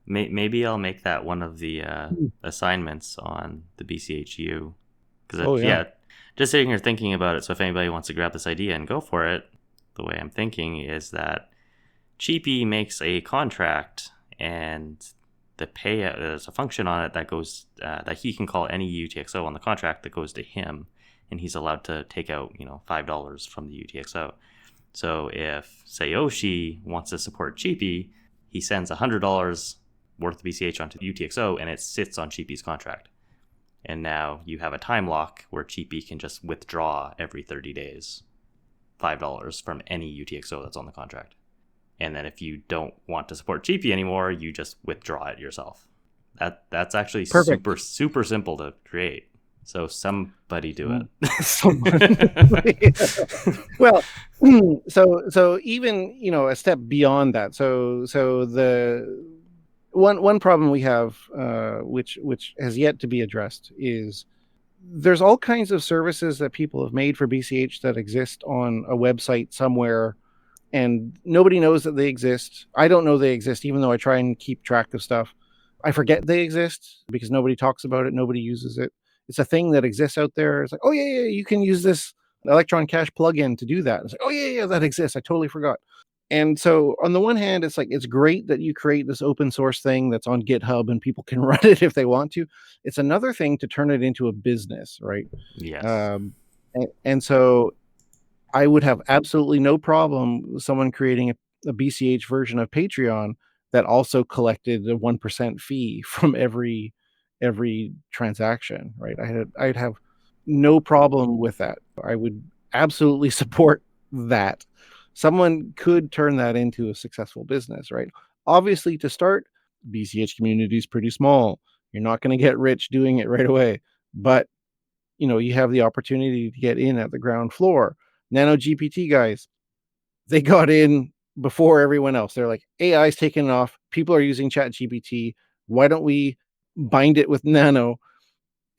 Maybe I'll make that one of the assignments on the BCHU. Because just sitting here thinking about it. So if anybody wants to grab this idea and go for it, the way I'm thinking is that Cheapy makes a contract, and the payout, there's a function on it that goes that he can call any UTXO on the contract that goes to him, and he's allowed to take out $5 from the UTXO. So if Sayoshi wants to support Cheapy, he sends $100 worth BCH onto UTXO, and it sits on Cheapy's contract. And now you have a time lock where Cheapy can just withdraw every 30 days $5 from any UTXO that's on the contract. And then if you don't want to support Cheapy anymore, you just withdraw it yourself. That's actually Perfect. super simple to create. So somebody do it. Well, so even, you know, a step beyond that. So the one problem we have, which has yet to be addressed, is there's all kinds of services that people have made for BCH that exist on a website somewhere, and nobody knows that they exist. I don't know they exist, even though I try and keep track of stuff. I forget they exist because nobody talks about it. Nobody uses it. It's a thing that exists out there. It's like, oh yeah, you can use this Electron Cache plugin to do that. It's like, oh yeah, that exists. I totally forgot. And so on the one hand, it's like, it's great that you create this open source thing that's on GitHub and people can run it if they want to. It's another thing to turn it into a business, right? Yes. And so I would have absolutely no problem with someone creating a BCH version of Patreon that also collected a 1% fee from every transaction, right? I'd have no problem with that. I would absolutely support that. Someone could turn that into a successful business, right? Obviously, to start, BCH community is pretty small. You're not going to get rich doing it right away, but you know, you have the opportunity to get in at the ground floor. Nano GPT guys, they got in before everyone else. They're like, AI's taking off. People are using ChatGPT. Why don't we bind it with Nano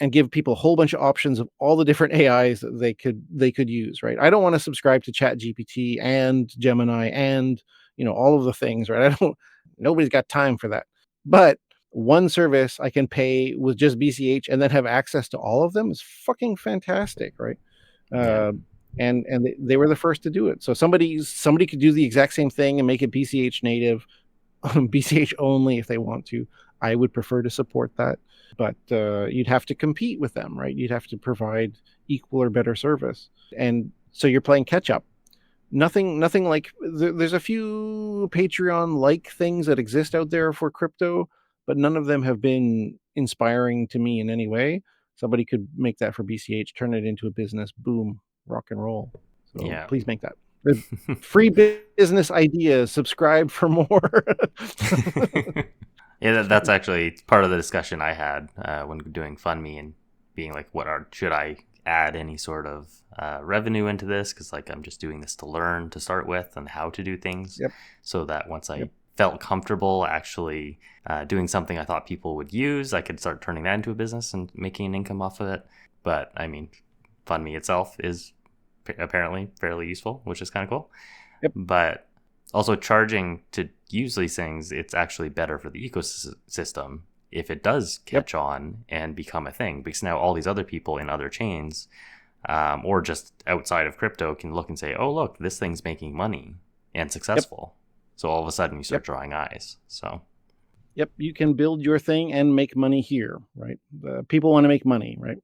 and give people a whole bunch of options of all the different AIs that they could use, right? I don't want to subscribe to ChatGPT and Gemini and, you know, all of the things, right? Nobody's got time for that. But one service I can pay with just BCH and then have access to all of them is fucking fantastic, right? Yeah. And they were the first to do it. So somebody could do the exact same thing and make it BCH native, BCH only if they want to. I would prefer to support that, but you'd have to compete with them, right? You'd have to provide equal or better service, and so you're playing catch up. Nothing like there's a few Patreon-like things that exist out there for crypto, but none of them have been inspiring to me in any way. Somebody could make that for BCH, turn it into a business, boom, rock and roll. So yeah. Please make that. Free business ideas. Subscribe for more. Yeah, that's actually part of the discussion I had when doing fundme and being like, should I add any sort of revenue into this? Because like I'm just doing this to learn to start with and how to do things. Yep. So that once I felt comfortable actually doing something I thought people would use, I could start turning that into a business and making an income off of it. But I mean, fundme itself is apparently fairly useful, which is kind of cool. Yep. But also charging to use these things, it's actually better for the ecosystem if it does catch on and become a thing, because now all these other people in other chains or just outside of crypto can look and say, oh, look, this thing's making money and successful. So all of a sudden you start drawing eyes. So you can build your thing and make money here, right? People want to make money, right?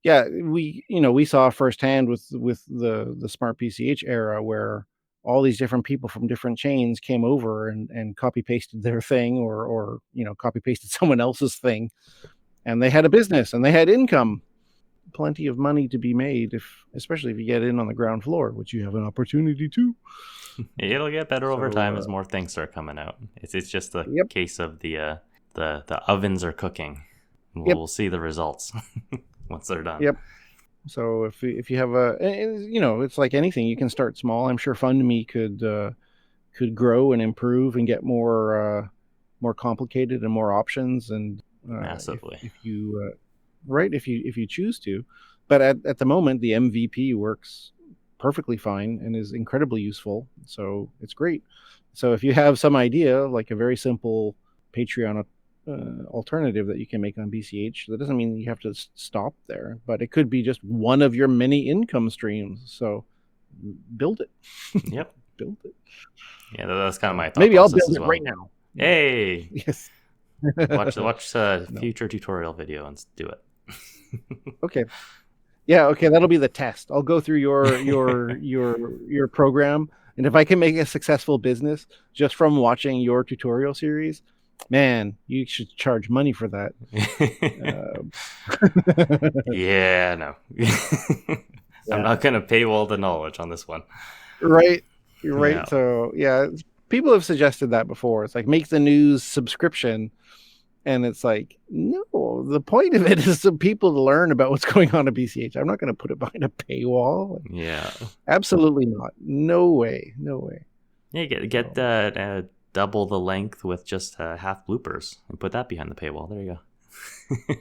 Yeah, we saw firsthand with the smart BCH era where all these different people from different chains came over and copy pasted their thing or copy pasted someone else's thing, and they had a business and they had income, plenty of money to be made, especially if you get in on the ground floor, which you have an opportunity to. It'll get better over time as more things start coming out. It's just the case of the ovens are cooking. We'll see the results once they're done. Yep. So if you have it's like anything, you can start small. I'm sure fundme could grow and improve and get more complicated and more options, and massively if you choose to. But at the moment, the MVP works perfectly fine and is incredibly useful. So it's great. So if you have some idea, like a very simple Patreon alternative that you can make on BCH, that doesn't mean you have to stop there, but it could be just one of your many income streams. So build it. Yep. Build it. Yeah, that's kind of my thought. Maybe I'll build it right now. Hey. Yes. watch a future tutorial video and do it. Okay. Yeah, okay, that'll be the test. I'll go through your program, and if I can make a successful business just from watching your tutorial series, Man, you should charge money for that. Yeah, no. I'm not going to paywall the knowledge on this one. Right. You're right. Yeah. So, yeah, people have suggested that before. It's like, make the news subscription. And it's like, no, the point of it is for people to learn about what's going on at BCH. I'm not going to put it behind a paywall. Yeah. Absolutely not. No way. No way. Yeah, get double the length with just half bloopers and put that behind the paywall. There you go.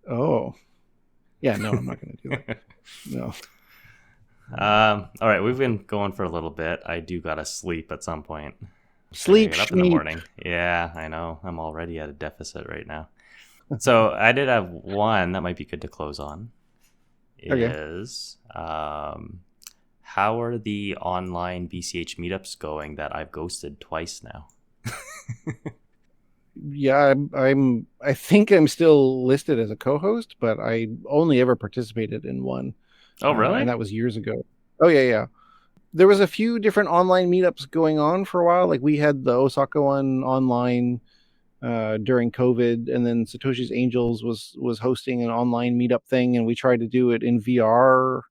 Oh. Yeah, no, I'm not going to do that. No. All right, we've been going for a little bit. I do got to sleep at some point. Sleep get up in the morning. Yeah, I know. I'm already at a deficit right now. So I did have one that might be good to close on. Is how are the online BCH meetups going that I've ghosted twice now? Yeah, I think I'm still listed as a co-host, but I only ever participated in one. Oh, really? And that was years ago. Oh, yeah. There was a few different online meetups going on for a while. Like we had the Osaka one online during COVID, and then Satoshi's Angels was hosting an online meetup thing, and we tried to do it in VR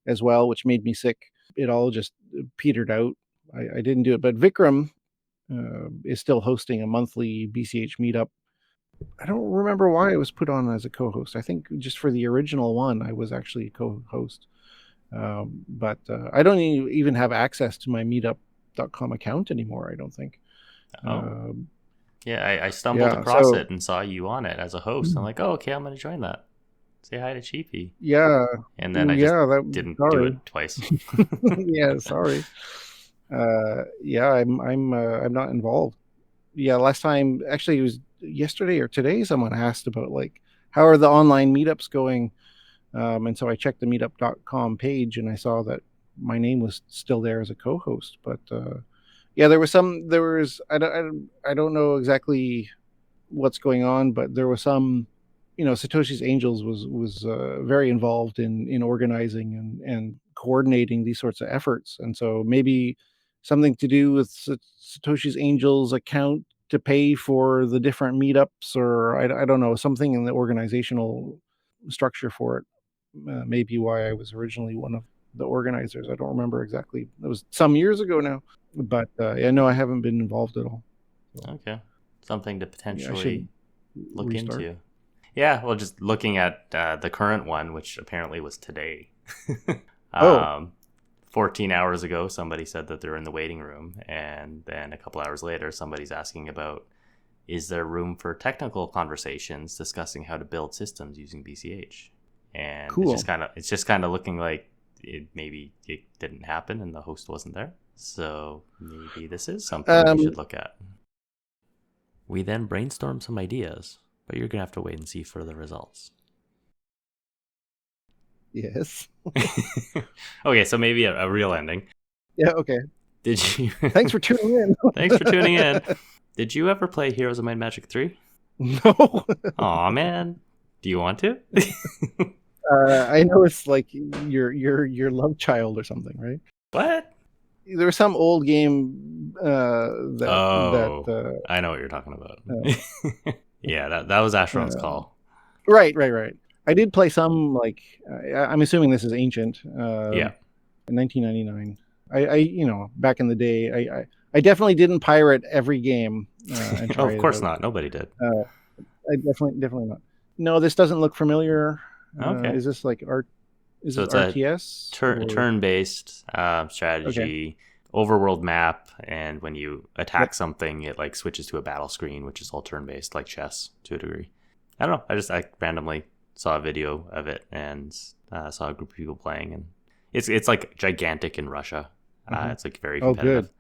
as well, which made me sick. It all just petered out. I didn't do it, but Vikram is still hosting a monthly BCH meetup. I don't remember why it was put on as a co-host. I think just for the original one, I was actually a co-host. But I don't even have access to my meetup.com account anymore, I don't think. Yeah, I stumbled across it and saw you on it as a host. I'm like, oh, okay, I'm going to join that. Say hi to Cheapy. Yeah. And then I just didn't do it twice. Yeah, sorry. Yeah, I'm not involved. Yeah, last time, actually it was yesterday or today, someone asked about like, how are the online meetups going? And so I checked the meetup.com page and I saw that my name was still there as a co-host. But yeah, there was I don't know exactly what's going on, but there was some, Satoshi's Angels was very involved in organizing and coordinating these sorts of efforts. And so maybe something to do with Satoshi's Angels account to pay for the different meetups, or I don't know, something in the organizational structure for it. Maybe why I was originally one of the organizers. I don't remember exactly. It was some years ago now, but no, I haven't been involved at all. So, okay, something to potentially look into. Yeah, well, just looking at the current one, which apparently was today. 14 hours ago, somebody said that they're in the waiting room, and then a couple hours later, somebody's asking about, is there room for technical conversations discussing how to build systems using BCH? And cool. It's just kind of looking like maybe it didn't happen and the host wasn't there. So maybe this is something we should look at. We then brainstorm some ideas, but you're gonna have to wait and see for the results. Yes. Okay, so maybe a real ending. Yeah. Okay. Did you? Thanks for tuning in. Thanks for tuning in. Did you ever play Heroes of Might and Magic 3? No. Aw, man. Do you want to? I know it's like your love child or something, right? What? There was some old game I know what you're talking about. Yeah, that was Asheron's Call. Right. I did play some, like, I'm assuming this is ancient. Yeah. In 1999. I back in the day, I definitely didn't pirate every game. And try of course not. Nobody did. I definitely not. No, this doesn't look familiar. Okay. Is this like art? Is so it RTS? Turn-based strategy, overworld map, and when you attack something, it like switches to a battle screen, which is all turn-based, like chess to a degree. I don't know. I randomly saw a video of it and saw a group of people playing, and it's like gigantic in Russia. It's like very competitive.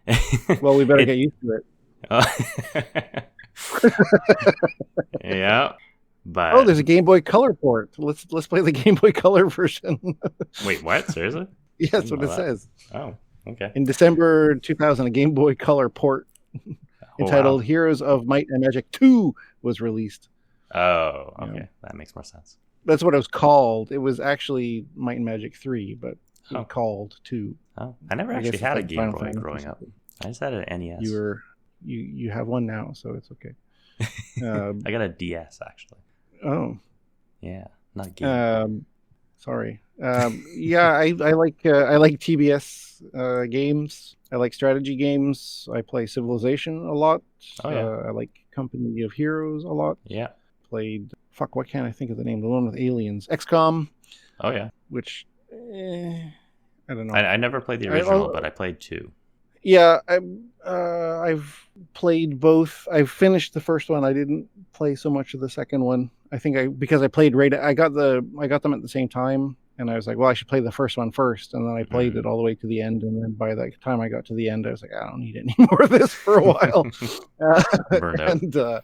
Oh, good. Well, we better get used to it. Yeah. But there's a Game Boy Color port. Let's play the Game Boy Color version. Wait, what? Seriously? Yeah, that's what it says. Oh, okay. In December 2000, a Game Boy Color port entitled Heroes of Might and Magic 2 was released. Oh, okay. That makes more sense. That's what it was called. It was actually Might and Magic 3, but it was called 2. Oh, I never actually had a Game Boy growing up. I just had an NES. you have one now, so it's okay. I got a DS actually. Oh, yeah, not game. Sorry. Yeah, I like TBS games. I like strategy games. I play Civilization a lot. Oh yeah. I like Company of Heroes a lot. Yeah. Played what can't I think of the name? The one with aliens. XCOM. Oh yeah. Which I don't know. I never played the original, but I played 2. Yeah, I've played both. I've finished the first one. I didn't play so much of the second one. I think because I played I got them at the same time, and I was like, well, I should play the first one first, and then I played it all the way to the end, and then by the time I got to the end, I was like, I don't need any more of this for a while. Burned out. And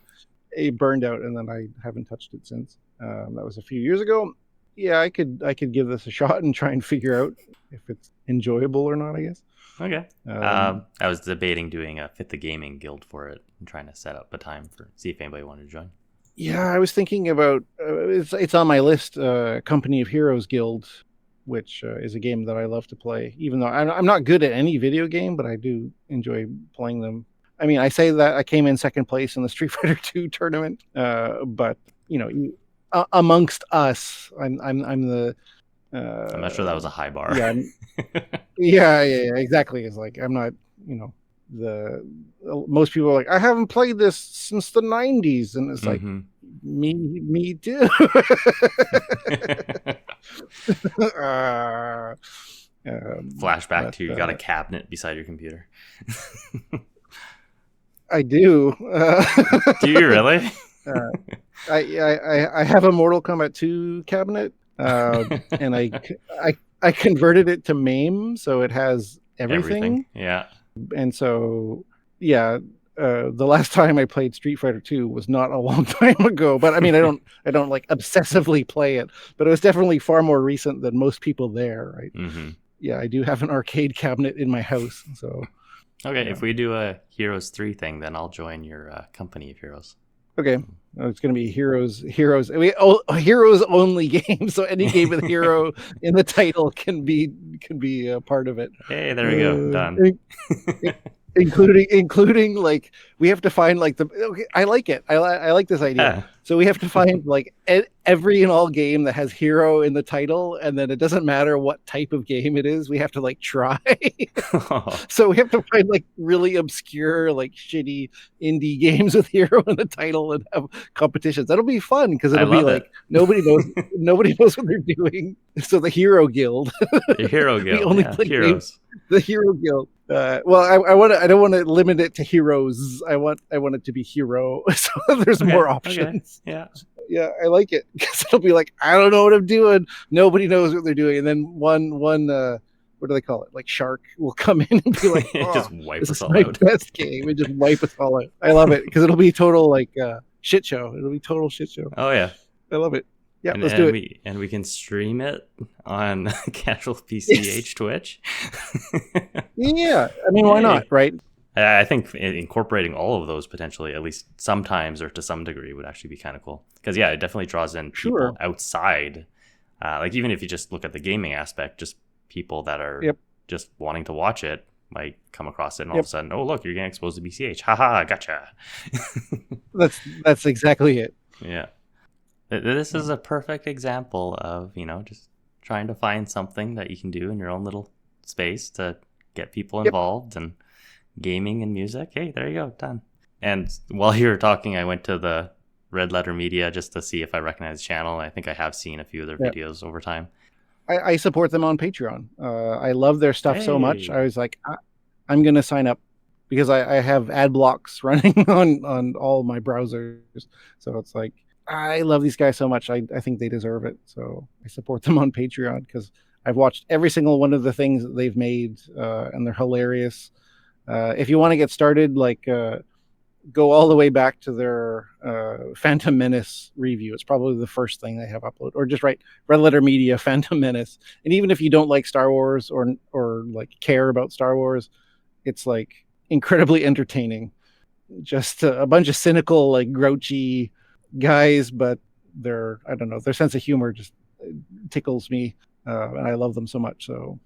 it burned out, and then I haven't touched it since. That was a few years ago. Yeah, I could give this a shot and try and figure out if it's enjoyable or not, I guess. Okay. I was debating doing a Fit the Gaming guild for it and trying to set up a time see if anybody wanted to join. Yeah, I was thinking about it's on my list, Company of Heroes Guild, which is a game that I love to play. Even though I'm not good at any video game, but I do enjoy playing them. I mean, I say that I came in second place in the Street Fighter 2 tournament, but amongst us, I'm the. I'm not sure that was a high bar. Yeah, yeah, exactly. It's like I'm not, most people are like, I haven't played this since the 90s, and it's like me too. Flashback to you got a cabinet beside your computer. I do. Do you really? I have a Mortal Kombat 2 cabinet, and I converted it to MAME, so it has everything. Yeah. And so, yeah, the last time I played Street Fighter 2 was not a long time ago. But I mean, I don't like obsessively play it, but it was definitely far more recent than most people there, right? Mm-hmm. Yeah, I do have an arcade cabinet in my house. So, okay, if we do a Heroes 3 thing, then I'll join your Company of Heroes. Okay, it's going to be Heroes. Heroes only game. So any game with hero in the title can be a part of it. Hey, there we go. Done. Including like we have to find like I like it. I like this idea. So we have to find like every and all game that has hero in the title, and then it doesn't matter what type of game it is. We have to like try. So we have to find like really obscure, like shitty indie games with hero in the title and have competitions. That'll be fun because it'll be like nobody knows what they're doing. So the Hero Guild. The Hero Guild. We only play heroes. The Hero Guild. Well, I don't want to limit it to heroes. I want it to be hero, so there's more options. Okay. Yeah, I like it because it'll be like, I don't know what I'm doing. Nobody knows what they're doing, and then one what do they call it? Like shark will come in and be like, oh, just wipe us all out. This is my best game, and just wipe us all out. I love it because it'll be total like shit show. It'll be total shit show. Oh yeah, I love it. Yeah, let's do it. And we can stream it on CasualBCH Twitch. Yeah, I mean, why not, right? I think incorporating all of those potentially, at least sometimes or to some degree, would actually be kind of cool. Because yeah, it definitely draws in people outside. Like even if you just look at the gaming aspect, just people that are just wanting to watch it might come across it, and all of a sudden, oh look, you're getting exposed to BCH. Haha, gotcha. That's exactly it. Yeah. This is a perfect example of, just trying to find something that you can do in your own little space to get people involved and gaming and music. Hey, there you go, done. And while you were talking, I went to the Red Letter Media just to see if I recognize the channel. I think I have seen a few of their videos over time. I support them on Patreon. I love their stuff so much. I was like, I'm going to sign up because I have ad blocks running on all my browsers. So it's like, I love these guys so much. I think they deserve it. So I support them on Patreon because I've watched every single one of the things that they've made, and they're hilarious. If you want to get started, like go all the way back to their Phantom Menace review. It's probably the first thing they have uploaded. Or just write Red Letter Media Phantom Menace. And even if you don't like Star Wars or like care about Star Wars, it's like incredibly entertaining. Just a bunch of cynical, like grouchy guys, but their sense of humor just tickles me, and I love them so much. So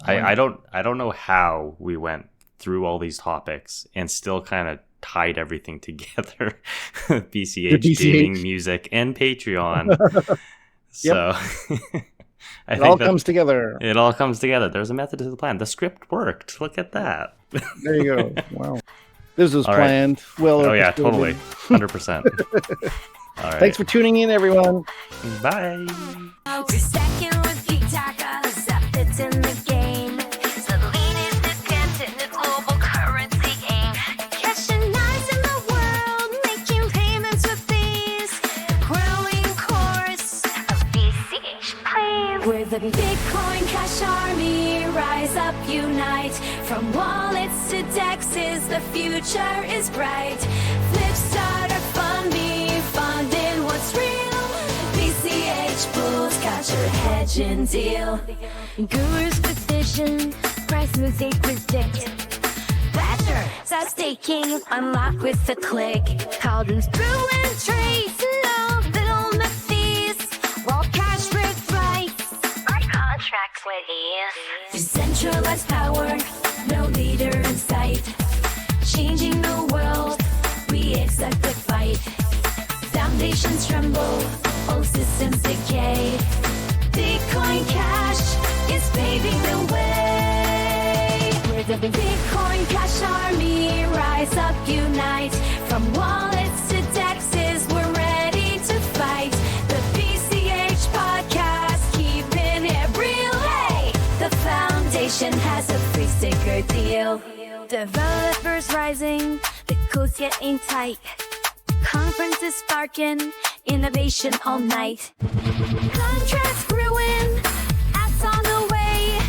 I don't know how we went through all these topics and still kind of tied everything together. BCH, BCH. gaming, music, and Patreon. So I It think all comes together. It all comes together. There's a method to the plan. The script worked. Look at that. There you go. Wow. This was All planned. Right. Well, oh yeah, totally. 100%. All right. Thanks for tuning in, everyone. Bye. With the Bitcoin Cash Army, rise up, unite. From wallets to dexes, the future is bright. Flipstart or fundme, funding what's real. BCH Bulls got your hedge and deal. Gurus position, prices they predict. Badgers are staking, unlock with a click. Cauldrons brew and trade, no middleman fees. Raw cash with rights. Contracts with ease. Decentralized power, no leader in sight. Changing the world, we accept the fight. Foundations tremble, all systems decay. Bitcoin Cash is paving the way. We're the Bitcoin Cash Army, rise up, unite. From wallets to dexes, we're ready to fight. The BCH podcast, keeping it real. Hey, the foundation has a free sticker deal. Developers rising, the code's getting tight. Conferences sparking, innovation all night. Contracts brewing, apps on the way.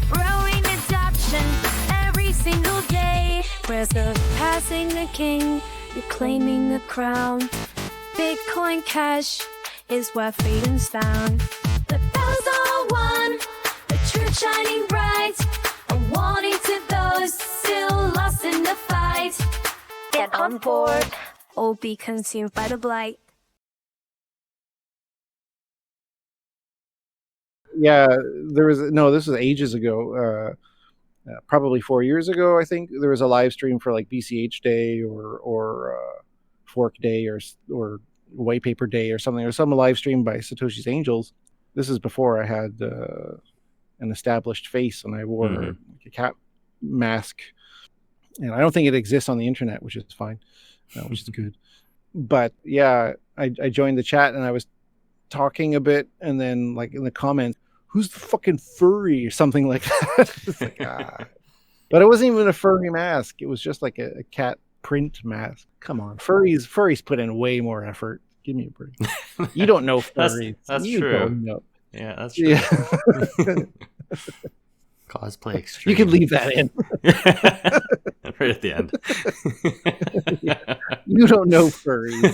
Growing adoption every single day. We're surpassing the king, reclaiming the crown. Bitcoin Cash is where freedom's found. The bells all one, the truth shining bright. A warning to those still lost in the fight. Get on board, or be consumed by the blight. Yeah, there was this was ages ago. Probably 4 years ago, I think there was a live stream for like BCH Day or Fork Day or White Paper Day or something, or some live stream by Satoshi's Angels. This is before I had an established face and I wore like a cat mask, and I don't think it exists on the internet, which is fine, which is good. But yeah, I joined the chat and I was talking a bit, and then like in the comments, who's the fucking furry or something like that. It's like, But it wasn't even a furry mask. It was just like a cat print mask. Come on, furries put in way more effort. Give me a break. You don't know furries. That's you true. Don't know. Yeah, that's true. Yeah. Cosplay extreme. You could leave that in. Right at the end. You don't know furries.